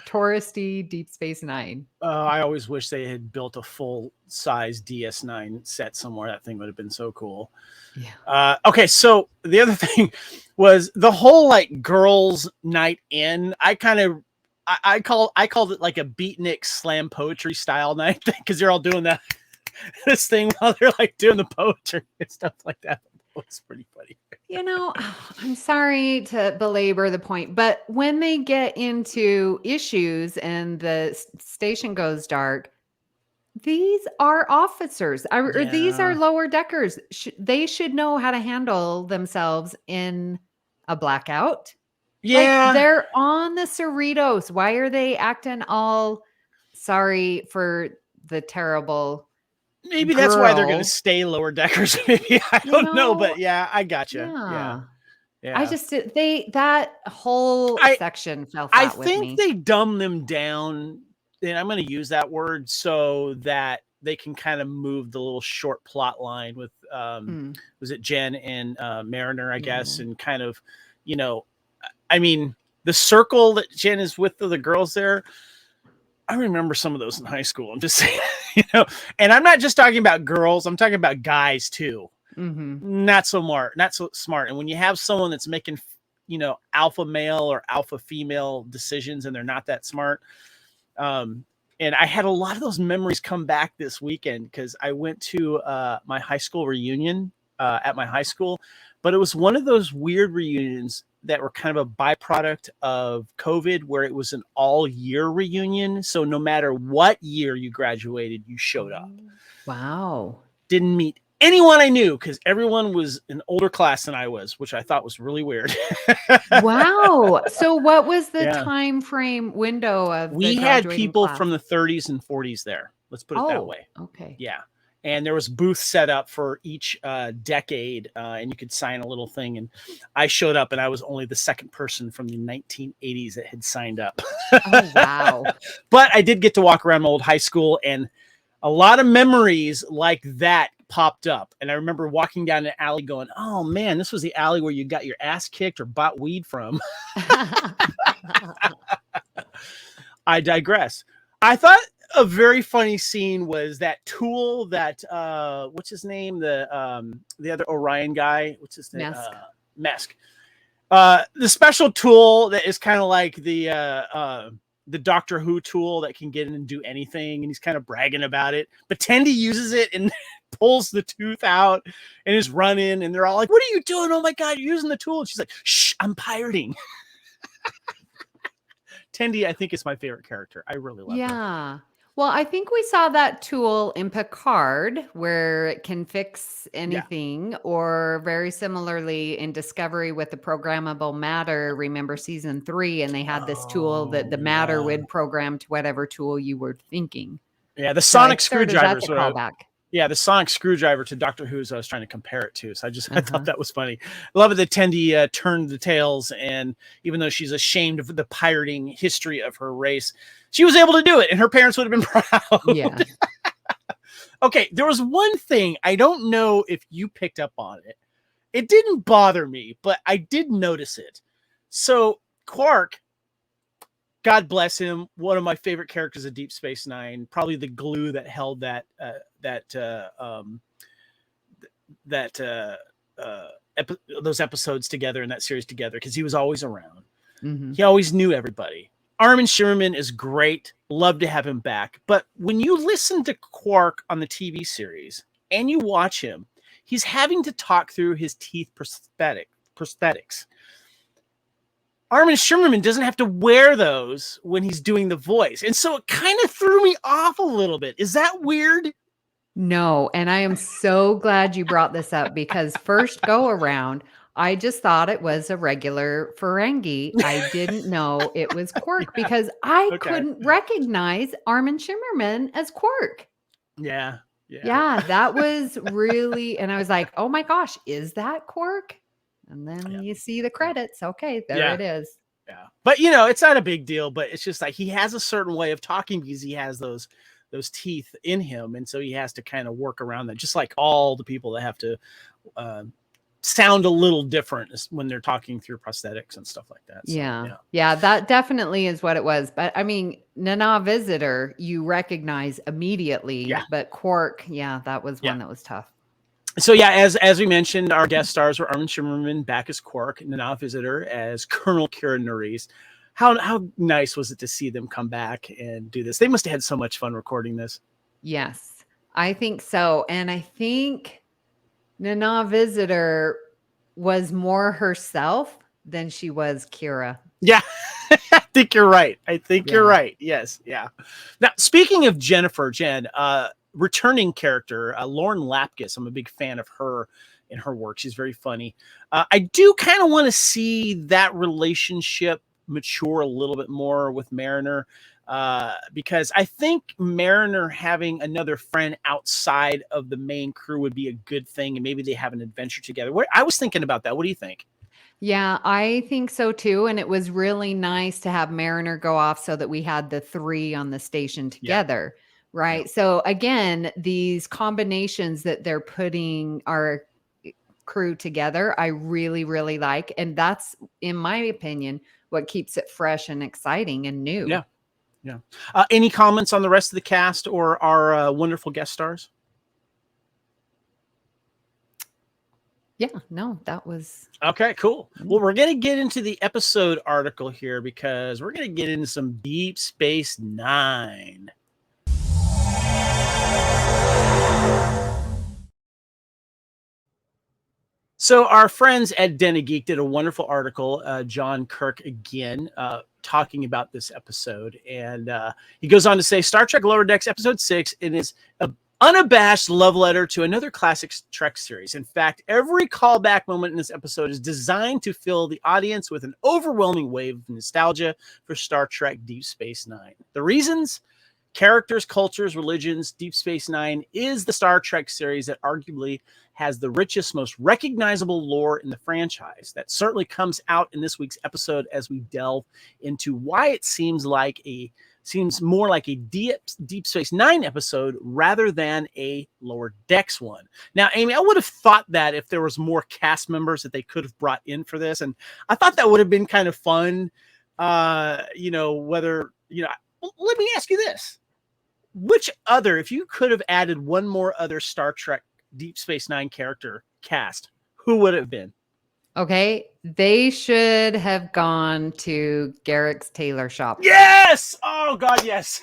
touristy Deep Space Nine. I always wish they had built a full-size DS9 set somewhere. That thing would have been so cool. Yeah. Okay, so the other thing was the whole like girls' night in. I called it like a beatnik slam poetry style night because they're all doing this thing while they're like doing the poetry and stuff like that. It's pretty funny. I'm sorry to belabor the point, but when they get into issues and the station goes dark, these are officers, or these are lower deckers. They should know how to handle themselves in a blackout. Yeah. Like, they're on the Cerritos. Why are they acting all sorry for the terrible... Maybe that's why they're going to stay lower deckers. Maybe I don't know, but yeah, I gotcha. Yeah. I just that whole section fell flat with me. I think they dumb them down, and I'm going to use that word so that they can kind of move the little short plot line with was it Jen and Mariner, I guess, and kind of, I mean, the circle that Jen is with the girls there. I remember some of those in high school. I'm just saying, and I'm not just talking about girls. I'm talking about guys too. Not so smart. And when you have someone that's making, alpha male or alpha female decisions, and they're not that smart. And I had a lot of those memories come back this weekend because I went to my high school reunion at my high school, but it was one of those weird reunions that were kind of a byproduct of COVID, where it was an all year reunion. So no matter what year you graduated, you showed up. Wow. Didn't meet anyone I knew because everyone was an older class than I was, which I thought was really weird. Wow. So what was the time frame window of we had people from the 30s and 40s there. Let's put it that way. Okay. Yeah. And there was booths set up for each decade, and you could sign a little thing. And I showed up, and I was only the second person from the 1980s that had signed up. Oh, wow. But I did get to walk around my old high school, and a lot of memories like that popped up. And I remember walking down an alley going, oh, man, this was the alley where you got your ass kicked or bought weed from. I digress. I thought a very funny scene was that tool that what's his name, the other Orion guy, what's his name, Mesk, the special tool that is kind of like the Doctor Who tool that can get in and do anything, and he's kind of bragging about it, but Tendi uses it and pulls the tooth out and is running, and they're all like, what are you doing? Oh my god, you're using the tool. And she's like, shh, I'm pirating. Tendi, I think, is my favorite character. I really love her. Well, I think we saw that tool in Picard, where it can fix anything, or very similarly in Discovery with the programmable matter. Remember season 3, and they had this tool that the matter would program to whatever tool you were thinking. Yeah, the sonic screwdriver. Yeah, the sonic screwdriver to Doctor Who's I was trying to compare it to. So I thought that was funny. I love it that Tendi turned the tails, and even though she's ashamed of the pirating history of her race, she was able to do it, and her parents would have been proud. Yeah. Okay, there was one thing. I don't know if you picked up on it. It didn't bother me, but I did notice it. So Quark, God bless him, one of my favorite characters of Deep Space Nine, probably the glue that held those episodes together and that series together, because he was always around. He always knew everybody. Armin Shimmerman is great. Love to have him back. But when you listen to Quark on the TV series and you watch him, he's having to talk through his teeth prosthetics. Armin Shimmerman doesn't have to wear those when he's doing the voice. And so it kind of threw me off a little bit. Is that weird? No. And I am so glad you brought this up, because first go around, I just thought it was a regular Ferengi. I didn't know it was Quark because I couldn't recognize Armin Shimmerman as Quark. Yeah. Yeah, that was really, and I was like, oh my gosh, is that Quark? And then you see the credits. Okay, there it is. Yeah. But it's not a big deal, but it's just like he has a certain way of talking because he has those teeth in him. And so he has to kind of work around that, just like all the people that have to sound a little different when they're talking through prosthetics and stuff like that. So, yeah, that definitely is what it was. But I mean, Nana Visitor, you recognize immediately, but Quark, that was one that was tough. So as we mentioned, our guest stars were Armin Shimmerman back as Quark, Nana Visitor as Colonel Kira Nerys. How nice was it to see them come back and do this? They must have had so much fun recording this. Yes, I think so. And I think Nana Visitor was more herself than she was Kira. Yeah, I think you're right. You're right. Yes. Yeah. Now, speaking of Jennifer, Jen, returning character, Lauren Lapkus. I'm a big fan of her and her work. She's very funny. I do kind of want to see that relationship mature a little bit more with Mariner, because I think Mariner having another friend outside of the main crew would be a good thing, and maybe they have an adventure together. I was thinking about that. What do you think? Yeah, I think so too. And it was really nice to have Mariner go off so that we had the three on the station together. Right. So again, these combinations that they're putting our crew together, I really, really like. And that's, in my opinion, what keeps it fresh and exciting and new. Yeah. Yeah. Any comments on the rest of the cast or our wonderful guest stars? Yeah, no, that was... Okay, cool. Well, we're going to get into the episode article here because we're going to get into some Deep Space Nine. So our friends at Den of Geek did a wonderful article, John Kirk again, talking about this episode. And he goes on to say, Star Trek Lower Decks Episode 6 is an unabashed love letter to another classic Trek series. In fact, every callback moment in this episode is designed to fill the audience with an overwhelming wave of nostalgia for Star Trek Deep Space Nine. The reasons? Characters, cultures, religions. Deep Space Nine is the Star Trek series that arguably has the richest, most recognizable lore in the franchise. That certainly comes out in this week's episode as we delve into why it seems more like a Deep Space Nine episode rather than a Lower Decks one. Now, Amy, I would have thought that if there was more cast members that they could have brought in for this, and I thought that would have been kind of fun. Let me ask you this. Which other, if you could have added one more other Star Trek Deep Space Nine character cast, who would it have been? Okay, they should have gone to Garrick's tailor shop. Yes! Oh, God, yes.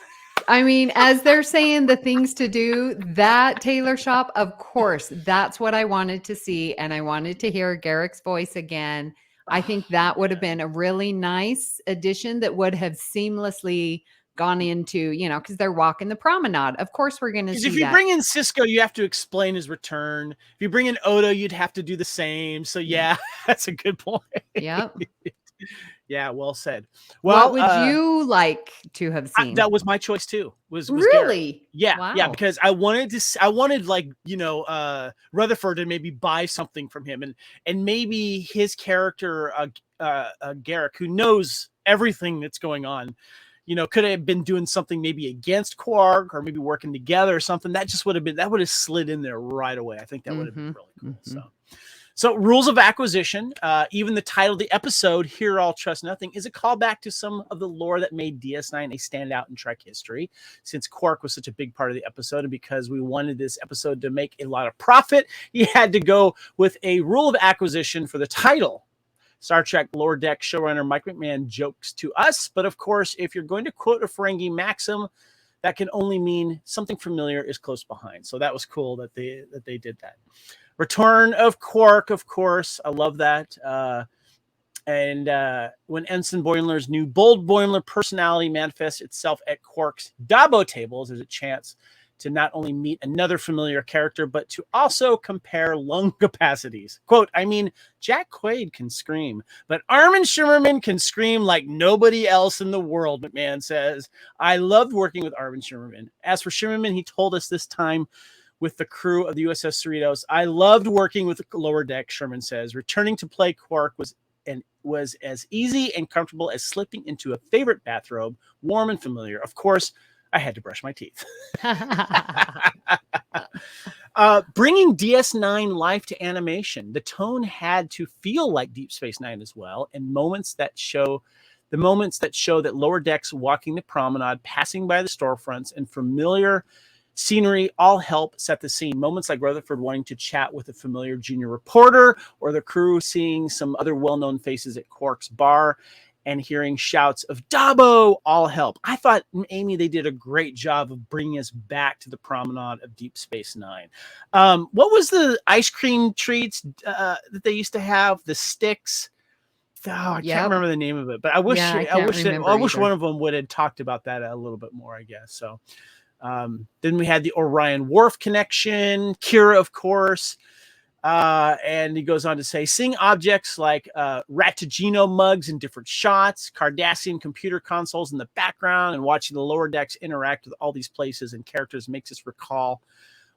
I mean, as they're saying the things to do, that tailor shop, of course, that's what I wanted to see. And I wanted to hear Garrick's voice again. I think that would have been a really nice addition that would have seamlessly gone into, because they're walking the promenade. Of course, we're going to see that. If you bring in Cisco, you have to explain his return. If you bring in Odo, you'd have to do the same. So, yeah, that's a good point. Yep. Yeah, well said. Well, what would you like to have seen? That was my choice too. Was really? Garrett. Yeah, wow. Yeah, because I wanted Rutherford to maybe buy something from him, and maybe his character, Garrick, who knows everything that's going on, could have been doing something maybe against Quark or maybe working together or something. That would have slid in there right away. I think that would have been really cool. So rules of acquisition, even the title of the episode, Hear All, Trust Nothing, is a callback to some of the lore that made DS9 a standout in Trek history. Since Quark was such a big part of the episode, and because we wanted this episode to make a lot of profit, you had to go with a rule of acquisition for the title. Star Trek Lower Deck showrunner Mike McMahon jokes to us, but of course, if you're going to quote a Ferengi maxim, that can only mean something familiar is close behind. So that was cool that they did that. Return of Quark, of course. I love that. And when Ensign Boimler's new bold Boimler personality manifests itself at Quark's Dabo tables, there's a chance to not only meet another familiar character, but to also compare lung capacities. Quote, I mean, Jack Quaid can scream, but Armin Shimmerman can scream like nobody else in the world, McMahon says. I loved working with Armin Shimmerman. As for Shimmerman, he told us this time with the crew of the USS Cerritos, I loved working with the lower deck, Sherman says. Returning to play Quark was as easy and comfortable as slipping into a favorite bathrobe, warm and familiar. Of course, I had to brush my teeth. Bringing DS9 life to animation, the tone had to feel like Deep Space Nine as well, and moments that show that lower decks walking the promenade, passing by the storefronts, and familiar scenery all help set the scene. Moments like Rutherford wanting to chat with a familiar junior reporter, or the crew seeing some other well-known faces at Quark's bar and hearing shouts of Dabo all help. I thought, Amy, they did a great job of bringing us back to the promenade of Deep Space Nine. What was the ice cream treats that they used to have? The sticks. Oh, I can't remember the name of it, but I wish one of them would have talked about that a little bit more, I guess. So then we had the Orion Wharf connection, Kira, of course. And he goes on to say, seeing objects like Ratagino mugs in different shots, Cardassian computer consoles in the background, and watching the lower decks interact with all these places and characters makes us recall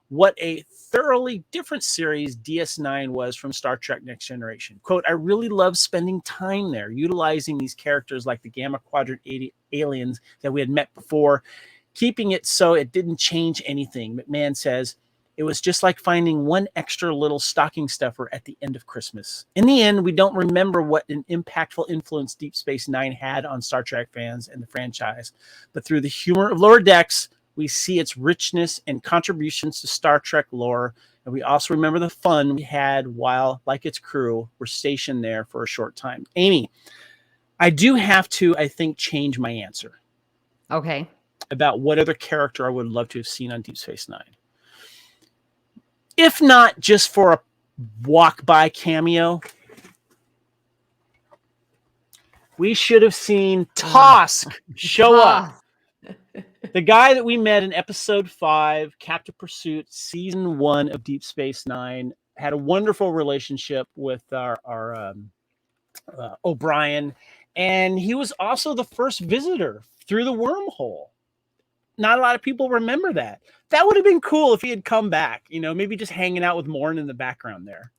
what a thoroughly different series DS9 was from Star Trek Next Generation. Quote, I really love spending time there, utilizing these characters like the Gamma Quadrant aliens that we had met before, keeping it so it didn't change anything. McMahon says, it was just like finding one extra little stocking stuffer at the end of Christmas. In the end, we don't remember what an impactful influence Deep Space Nine had on Star Trek fans and the franchise, but through the humor of Lower Decks, we see its richness and contributions to Star Trek lore, and we also remember the fun we had while, like its crew, were stationed there for a short time. Amy, I do have to, I think, change my answer. Okay. About what other character I would love to have seen on Deep Space Nine. If not just for a walk-by cameo, we should have seen Tosk show up. The guy that we met in episode 5, Captain Pursuit, season 1 of Deep Space Nine, had a wonderful relationship with our O'Brien, and he was also the first visitor through the wormhole. Not a lot of people remember that. That would have been cool if he had come back, maybe just hanging out with Morn in the background there,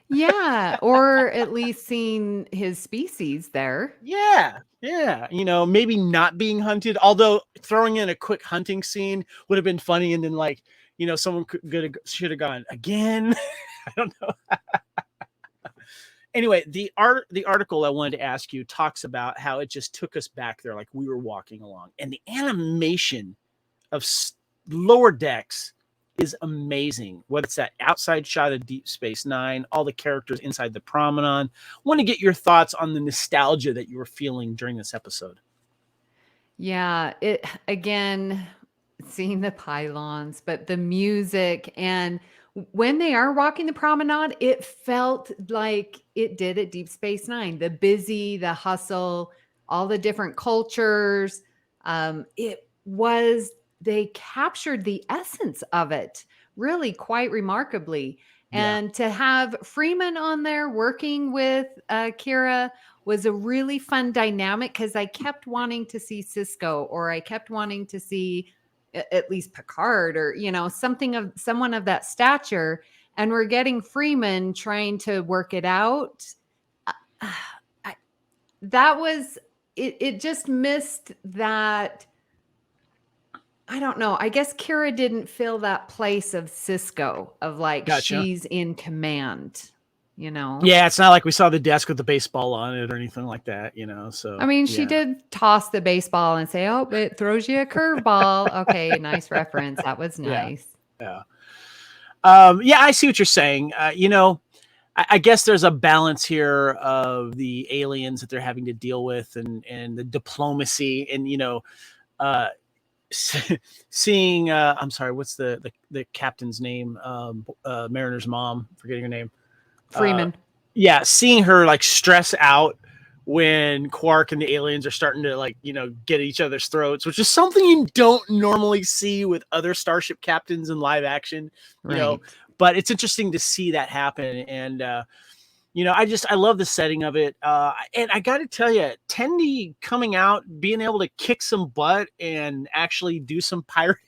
Yeah, or at least seeing his species there. Yeah, maybe not being hunted, although throwing in a quick hunting scene would have been funny, and then someone should have gone again. I don't know. Anyway, the article I wanted to ask you talks about how it just took us back there like we were walking along, and the animation of Lower Decks is amazing. Whether it's that outside shot of Deep Space Nine, all the characters inside the promenade. I want to get your thoughts on the nostalgia that you were feeling during this episode. Yeah, again, seeing the pylons, but the music, and when they are walking the promenade, it felt like it did at Deep Space Nine. The busy, the hustle, all the different cultures. They captured the essence of it really quite remarkably. And to have Freeman on there working with Kira was a really fun dynamic, because I kept wanting to see Cisco, or I kept wanting to see at least Picard, or, someone of that stature. And we're getting Freeman trying to work it out. It just missed that. I don't know. I guess Kira didn't fill that place of Cisco, of like, gotcha, she's in command, Yeah, it's not like we saw the desk with the baseball on it or anything like that, so. I mean, she did toss the baseball and say, oh, it throws you a curveball. Okay, nice reference. That was nice. Yeah. I see what you're saying. I guess there's a balance here of the aliens that they're having to deal with, and the diplomacy, and, seeing I'm sorry, what's the captain's name? Mariner's mom, forgetting her name. Freeman. Seeing her like stress out when Quark and the aliens are starting to like, get at each other's throats, which is something you don't normally see with other starship captains in live action, but it's interesting to see that happen. And, I love the setting of it. And I got to tell you, Tendi coming out, being able to kick some butt and actually do some pirating,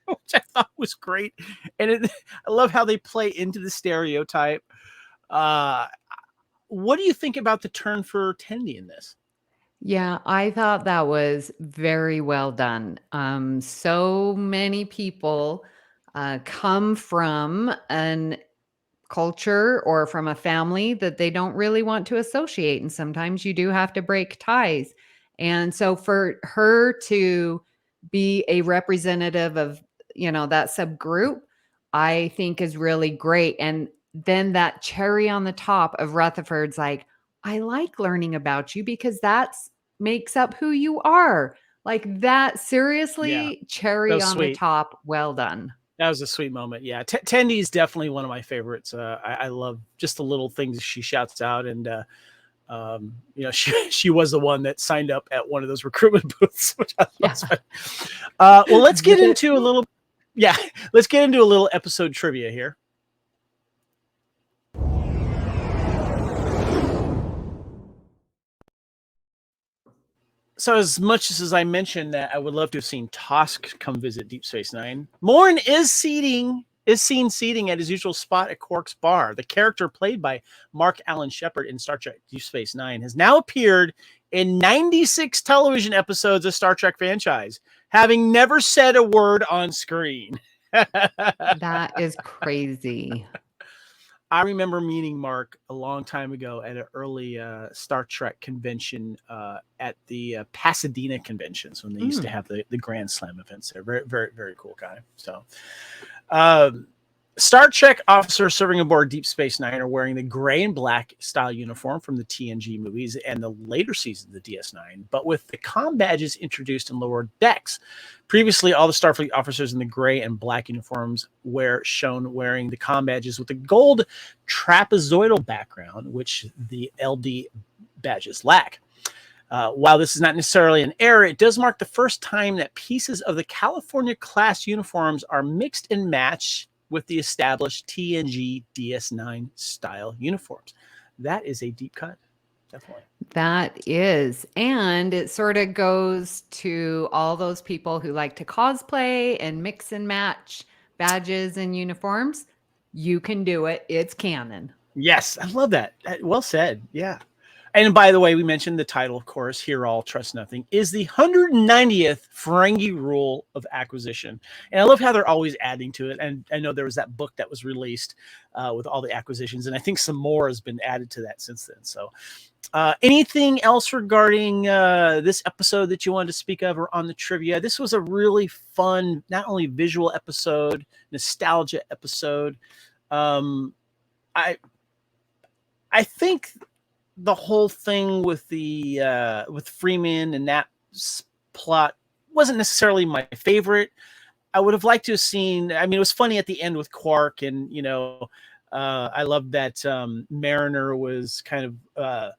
which I thought was great. And I love how they play into the stereotype. What do you think about the turn for Tendi in this? Yeah, I thought that was very well done. So many people come from an culture or from a family that they don't really want to associate. And sometimes you do have to break ties. And so for her to be a representative of, that subgroup, I think is really great. And then that cherry on the top of Rutherford's like, I like learning about you because that's makes up who you are. Like that, seriously, cherry on the top. Well done. That was a sweet moment. Yeah. Tendi is definitely one of my favorites. I love just the little things she shouts out. And, she was the one that signed up at one of those recruitment booths, which I love. Yeah. Well, let's get into a little episode trivia here. So as much as I mentioned that I would love to have seen Tosk come visit Deep Space Nine, Morn is seen seating at his usual spot at Quark's bar. The character played by Mark Allen Shepard in Star Trek Deep Space Nine has now appeared in 96 television episodes of Star Trek franchise, having never said a word on screen. That is crazy. I remember meeting Mark a long time ago at an early Star Trek convention at the Pasadena conventions when they used to have the Grand Slam events there. Very, very, very cool guy. So Star Trek officers serving aboard Deep Space Nine are wearing the gray and black style uniform from the TNG movies and the later seasons of the DS9, but with the comm badges introduced in lower decks. Previously, all the Starfleet officers in the gray and black uniforms were shown wearing the comm badges with the gold trapezoidal background, which the LD badges lack. While this is not necessarily an error, it does mark the first time that pieces of the California class uniforms are mixed and matched with the established TNG DS9 style uniforms. That is a deep cut, definitely. That is. And it sort of goes to all those people who like to cosplay and mix and match badges and uniforms. You can do it. It's canon. Yes, I love that. Well said. Yeah. And by the way, we mentioned the title, of course, Hear All, Trust Nothing, is the 190th Ferengi rule of acquisition. And I love how they're always adding to it. And I know there was that book that was released with all the acquisitions. And I think some more has been added to that since then. So anything else regarding this episode that you wanted to speak of or on the trivia? This was a really fun, not only visual episode, nostalgia episode. I think the whole thing with the with Freeman and that plot wasn't necessarily my favorite. I would have liked to have seen. I mean, it was funny at the end with Quark, and I loved that Mariner was kind of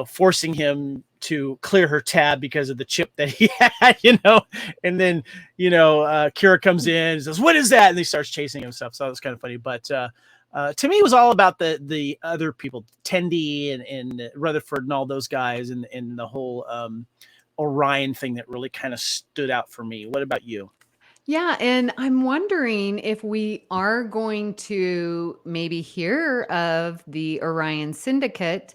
forcing him to clear her tab because of the chip that he had, and then Kira comes in and says, "What is that?" and he starts chasing him stuff. So that was kind of funny, but. To me, it was all about the other people, Tendi and Rutherford and all those guys, and the whole Orion thing that really kind of stood out for me. What about you? Yeah, and I'm wondering if we are going to maybe hear of the Orion Syndicate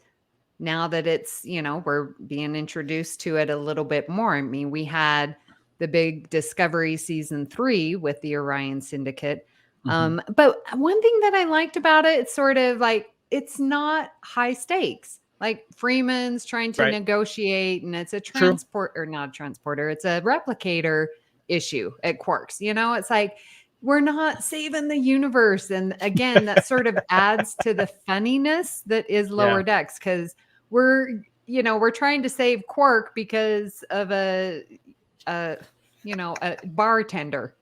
now that it's, we're being introduced to it a little bit more. I mean, we had the big Discovery season 3 with the Orion Syndicate. But one thing that I liked about it, it's sort of like, it's not high stakes. Like Freeman's trying to negotiate, and it's a not a transporter, it's a replicator issue at Quarks. It's like, we're not saving the universe. And again, that sort of adds to the funniness that is Lower Decks, because we're trying to save Quark because of a bartender.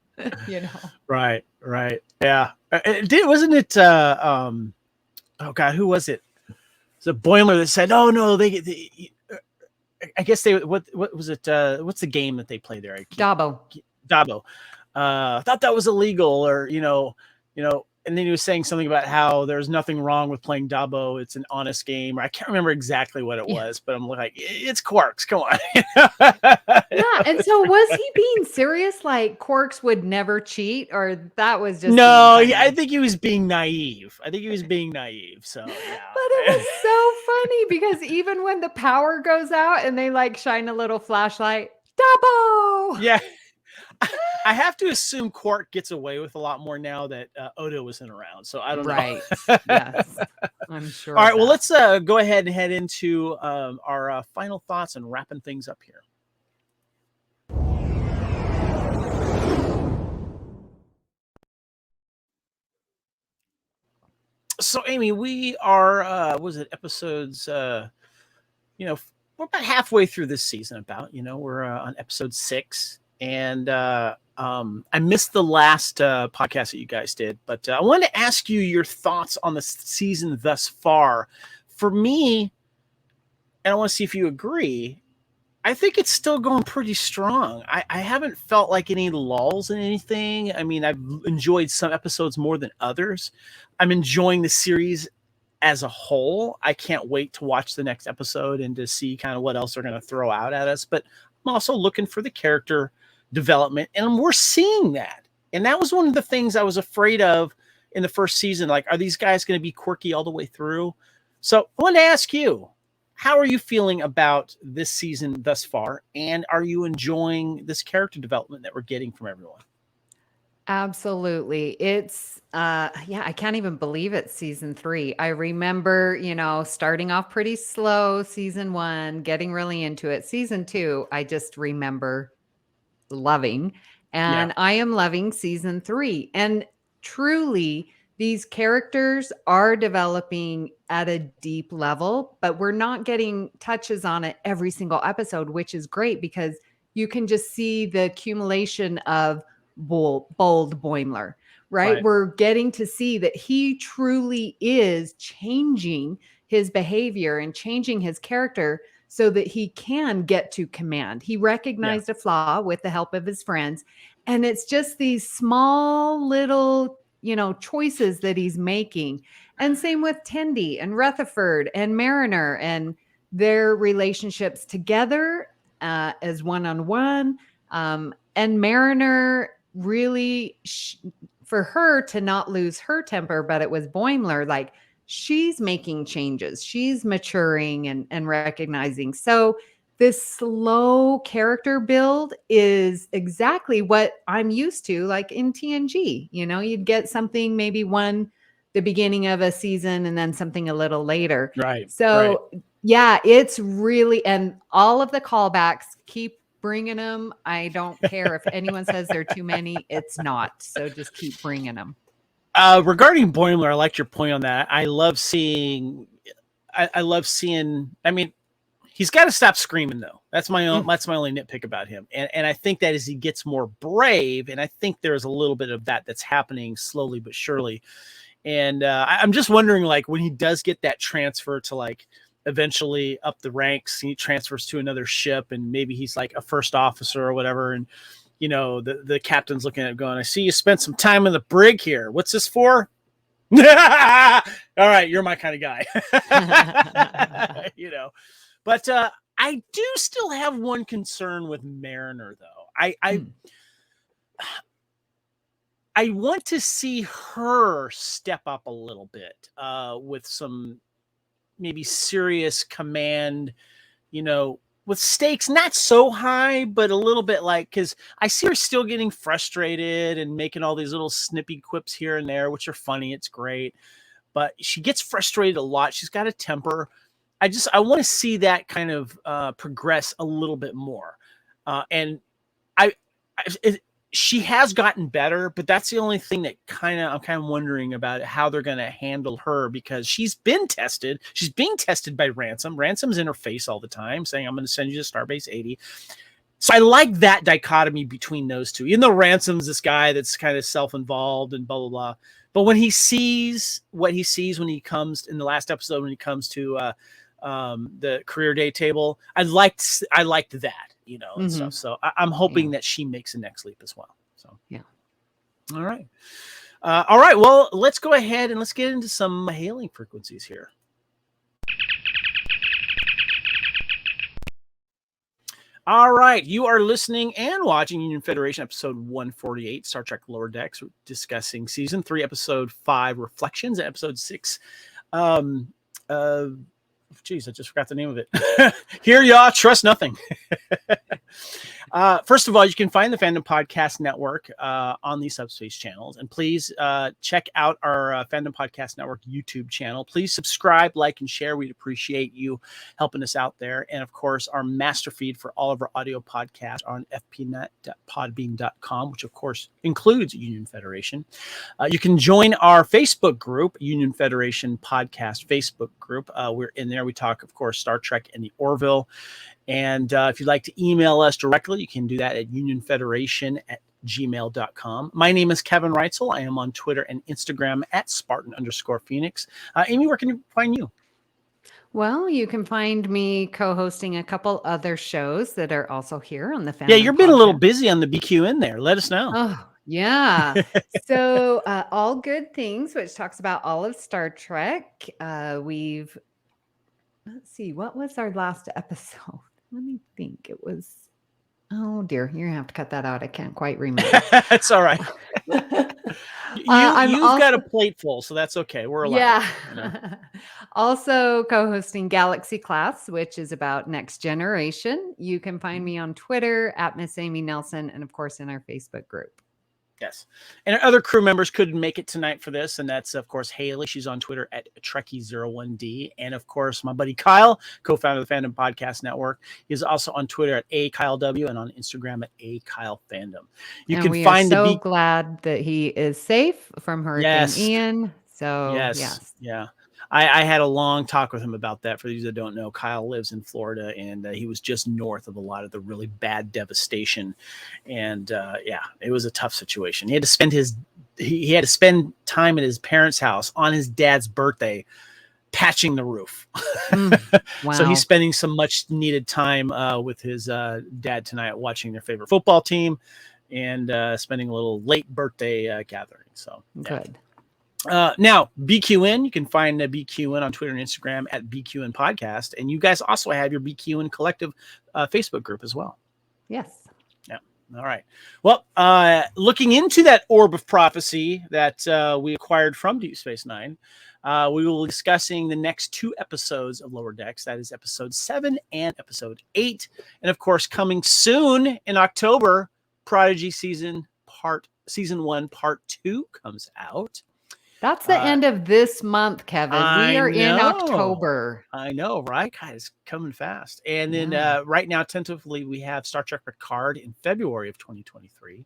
Right. Yeah. Wasn't it? Oh God, who was it? a Boimler that said, "Oh no, I guess they what was it? What's the game that they play there? Dabo. I thought that was illegal, or and then he was saying something about how there's nothing wrong with playing Dabo. It's an honest game. Or I can't remember exactly what it was, but I'm like, it's Quarks. Come on. Yeah. And so was he being serious? Like Quarks would never cheat, or that was just no? I think he was being naive. So yeah. But it was so funny because even when the power goes out and they like shine a little flashlight, Dabo. Yeah. I have to assume Quark gets away with a lot more now that Odo isn't around. So I don't know. Right. Yes. I'm sure. All right. Well, let's go ahead and head into our final thoughts and wrapping things up here. So, Amy, we are, episodes, we're about halfway through this season we're on episode 6. And I missed the last podcast that you guys did, but I wanted to ask you your thoughts on the season thus far. For me, and I want to see if you agree, I think it's still going pretty strong. I haven't felt like any lulls in anything. I mean, I've enjoyed some episodes more than others. I'm enjoying the series as a whole. I can't wait to watch the next episode and to see kind of what else they're going to throw out at us. But I'm also looking for the character development, and we're seeing that. And that was one of the things I was afraid of in the first season. Like, are these guys going to be quirky all the way through? So I wanted to ask you, how are you feeling about this season thus far? And are you enjoying this character development that we're getting from everyone? Absolutely. It's I can't even believe it's season 3. I remember, starting off pretty slow, season 1, getting really into it. Season 2, I just remember loving, and I am loving season 3. And truly, these characters are developing at a deep level, but we're not getting touches on it every single episode, which is great because you can just see the accumulation of bold Boimler, right? We're getting to see that he truly is changing his behavior and changing his character so that he can get to command. He recognized a flaw with the help of his friends. And it's just these small little, choices that he's making. And same with Tendi and Rutherford and Mariner and their relationships together as one-on-one. And Mariner really, for her to not lose her temper, but it was Boimler, like, she's making changes. She's maturing and recognizing. So this slow character build is exactly what I'm used to, like in TNG. You'd get something maybe the beginning of a season and then something a little later. Right. So yeah, it's really, and all of the callbacks, keep bringing them. I don't care if anyone says there are too many. It's not. So just keep bringing them. Regarding Boimler, I liked your point on that. I love seeing. I mean, he's got to stop screaming though. That's my only nitpick about him. And I think that as he gets more brave, and I think there's a little bit of that's happening slowly but surely. And I'm just wondering, like, when he does get that transfer to like eventually up the ranks, he transfers to another ship, and maybe he's like a first officer or whatever, and the captain's looking at him going, I see you spent some time in the brig here. What's this for? All right, you're my kind of guy. But I do still have one concern with Mariner, though. I want to see her step up a little bit with some maybe serious command, with stakes not so high, but a little bit, like, because I see her still getting frustrated and making all these little snippy quips here and there, which are funny. It's great. But she gets frustrated a lot. She's got a temper. I want to see that kind of progress a little bit more. She has gotten better, but that's the only thing that I'm kind of wondering about how they're going to handle her, because she's been tested. She's being tested by Ransom. Ransom's in her face all the time saying, I'm going to send you to Starbase 80. So I like that dichotomy between those two. Even though Ransom's this guy that's kind of self-involved and blah, blah, blah. But when he sees what he sees when he comes in the last episode, when he comes to the career day table, I liked that, you know, and stuff. So I'm hoping that she makes the next leap as well. So, yeah. All right. All right. Well, let's go ahead and let's get into some hailing frequencies here. All right, you are listening and watching Union Federation episode 148, Star Trek Lower Decks. We're discussing season 3, episode 5, Reflections, and episode 6. Geez, I just forgot the name of it. Hear Ya, Trust Nothing. First of all, you can find the Fandom Podcast Network on these Subspace channels. And please check out our Fandom Podcast Network YouTube channel. Please subscribe, like, and share. We'd appreciate you helping us out there. And, of course, our master feed for all of our audio podcasts on fpnet.podbean.com, which, of course, includes Union Federation. You can join our Facebook group, Union Federation Podcast Facebook group. We're in there. We talk, of course, Star Trek and the Orville. And if you'd like to email us directly, you can do that at unionfederation@gmail.com. My name is Kevin Reitzel. I am on Twitter and Instagram at Spartan_Phoenix. Amy, where can you find you? Well, you can find me co-hosting a couple other shows that are also here on the Fandom. Yeah, you've been a little busy on the BQN there. Let us know. Oh, yeah. So All Good Things, which talks about all of Star Trek. Let's see, what was our last episode? Let me think. It was, oh dear, you're gonna have to cut that out. I can't quite remember. It's all right. You've got a plate full, so that's okay. We're allowed. Yeah. You know? Also co-hosting Galaxy Class, which is about next generation. You can find me on Twitter at Miss Amy Nelson, and of course in our Facebook group. Yes. And our other crew members couldn't make it tonight for this. And that's, of course, Haley. She's on Twitter at Trekkie01D. And, of course, my buddy Kyle, co-founder of the Fandom Podcast Network. He's also on Twitter at AKyleW and on Instagram at AKyleFandom. You can find so glad that he is safe from Hurricane Ian. So, yes. Yeah. I had a long talk with him about that. For those that don't know, Kyle lives in Florida, and he was just north of a lot of the really bad devastation. And it was a tough situation. He had to spend he had to spend time at his parents' house on his dad's birthday, patching the roof. Wow. So he's spending some much needed time with his dad tonight, watching their favorite football team, and spending a little late birthday gathering. So good. Now, BQN, you can find BQN on Twitter and Instagram at BQN Podcast. And you guys also have your BQN Collective Facebook group as well. Yes. Yeah. All right. Well, looking into that orb of prophecy that we acquired from Deep Space Nine, we will be discussing the next 2 episodes of Lower Decks. That is episode 7 and episode 8. And, of course, coming soon in October, Prodigy Season 1, Part 2 comes out. That's the end of this month, Kevin. We are in October. I know, right? God, it's coming fast. And then right now, tentatively, we have Star Trek Picard in February of 2023.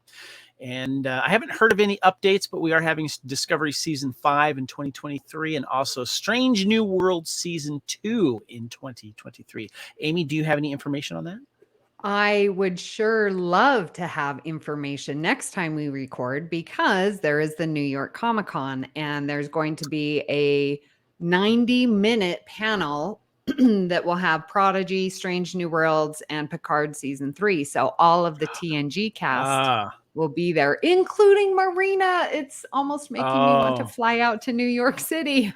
And I haven't heard of any updates, but we are having Discovery Season 5 in 2023 and also Strange New World Season 2 in 2023. Amy, do you have any information on that? I would sure love to have information next time we record, because there is the New York Comic-Con and there's going to be a 90-minute panel that will have Prodigy, Strange New Worlds, and Picard Season 3. So all of the TNG cast will be there, including Marina. It's almost making me want to fly out to New York City.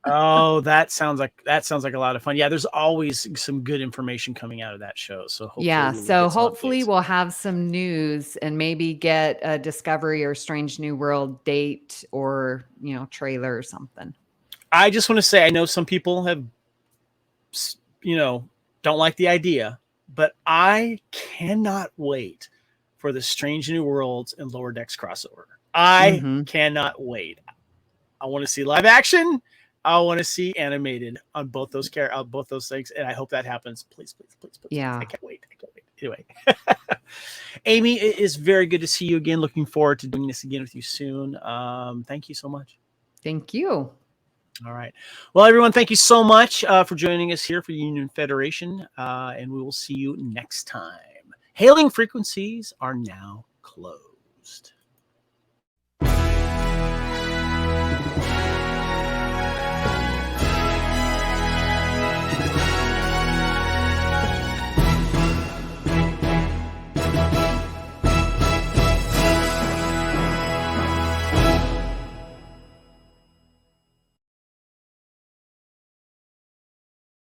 That sounds like a lot of fun. Yeah, there's always some good information coming out of that show. So hopefully we'll have some news and maybe get a Discovery or Strange New World date or trailer or something. I just want to say, I know some people have don't like the idea, but I cannot wait for the Strange New Worlds and Lower Decks crossover. I cannot wait. I want to see live action. I want to see animated on both those things, and I hope that happens. Please. Yeah, I can't wait. Anyway, Amy, it is very good to see you again. Looking forward to doing this again with you soon. Thank you so much. Thank you. All right. Well, everyone, thank you so much for joining us here for Union Federation, and we will see you next time. Hailing frequencies are now closed.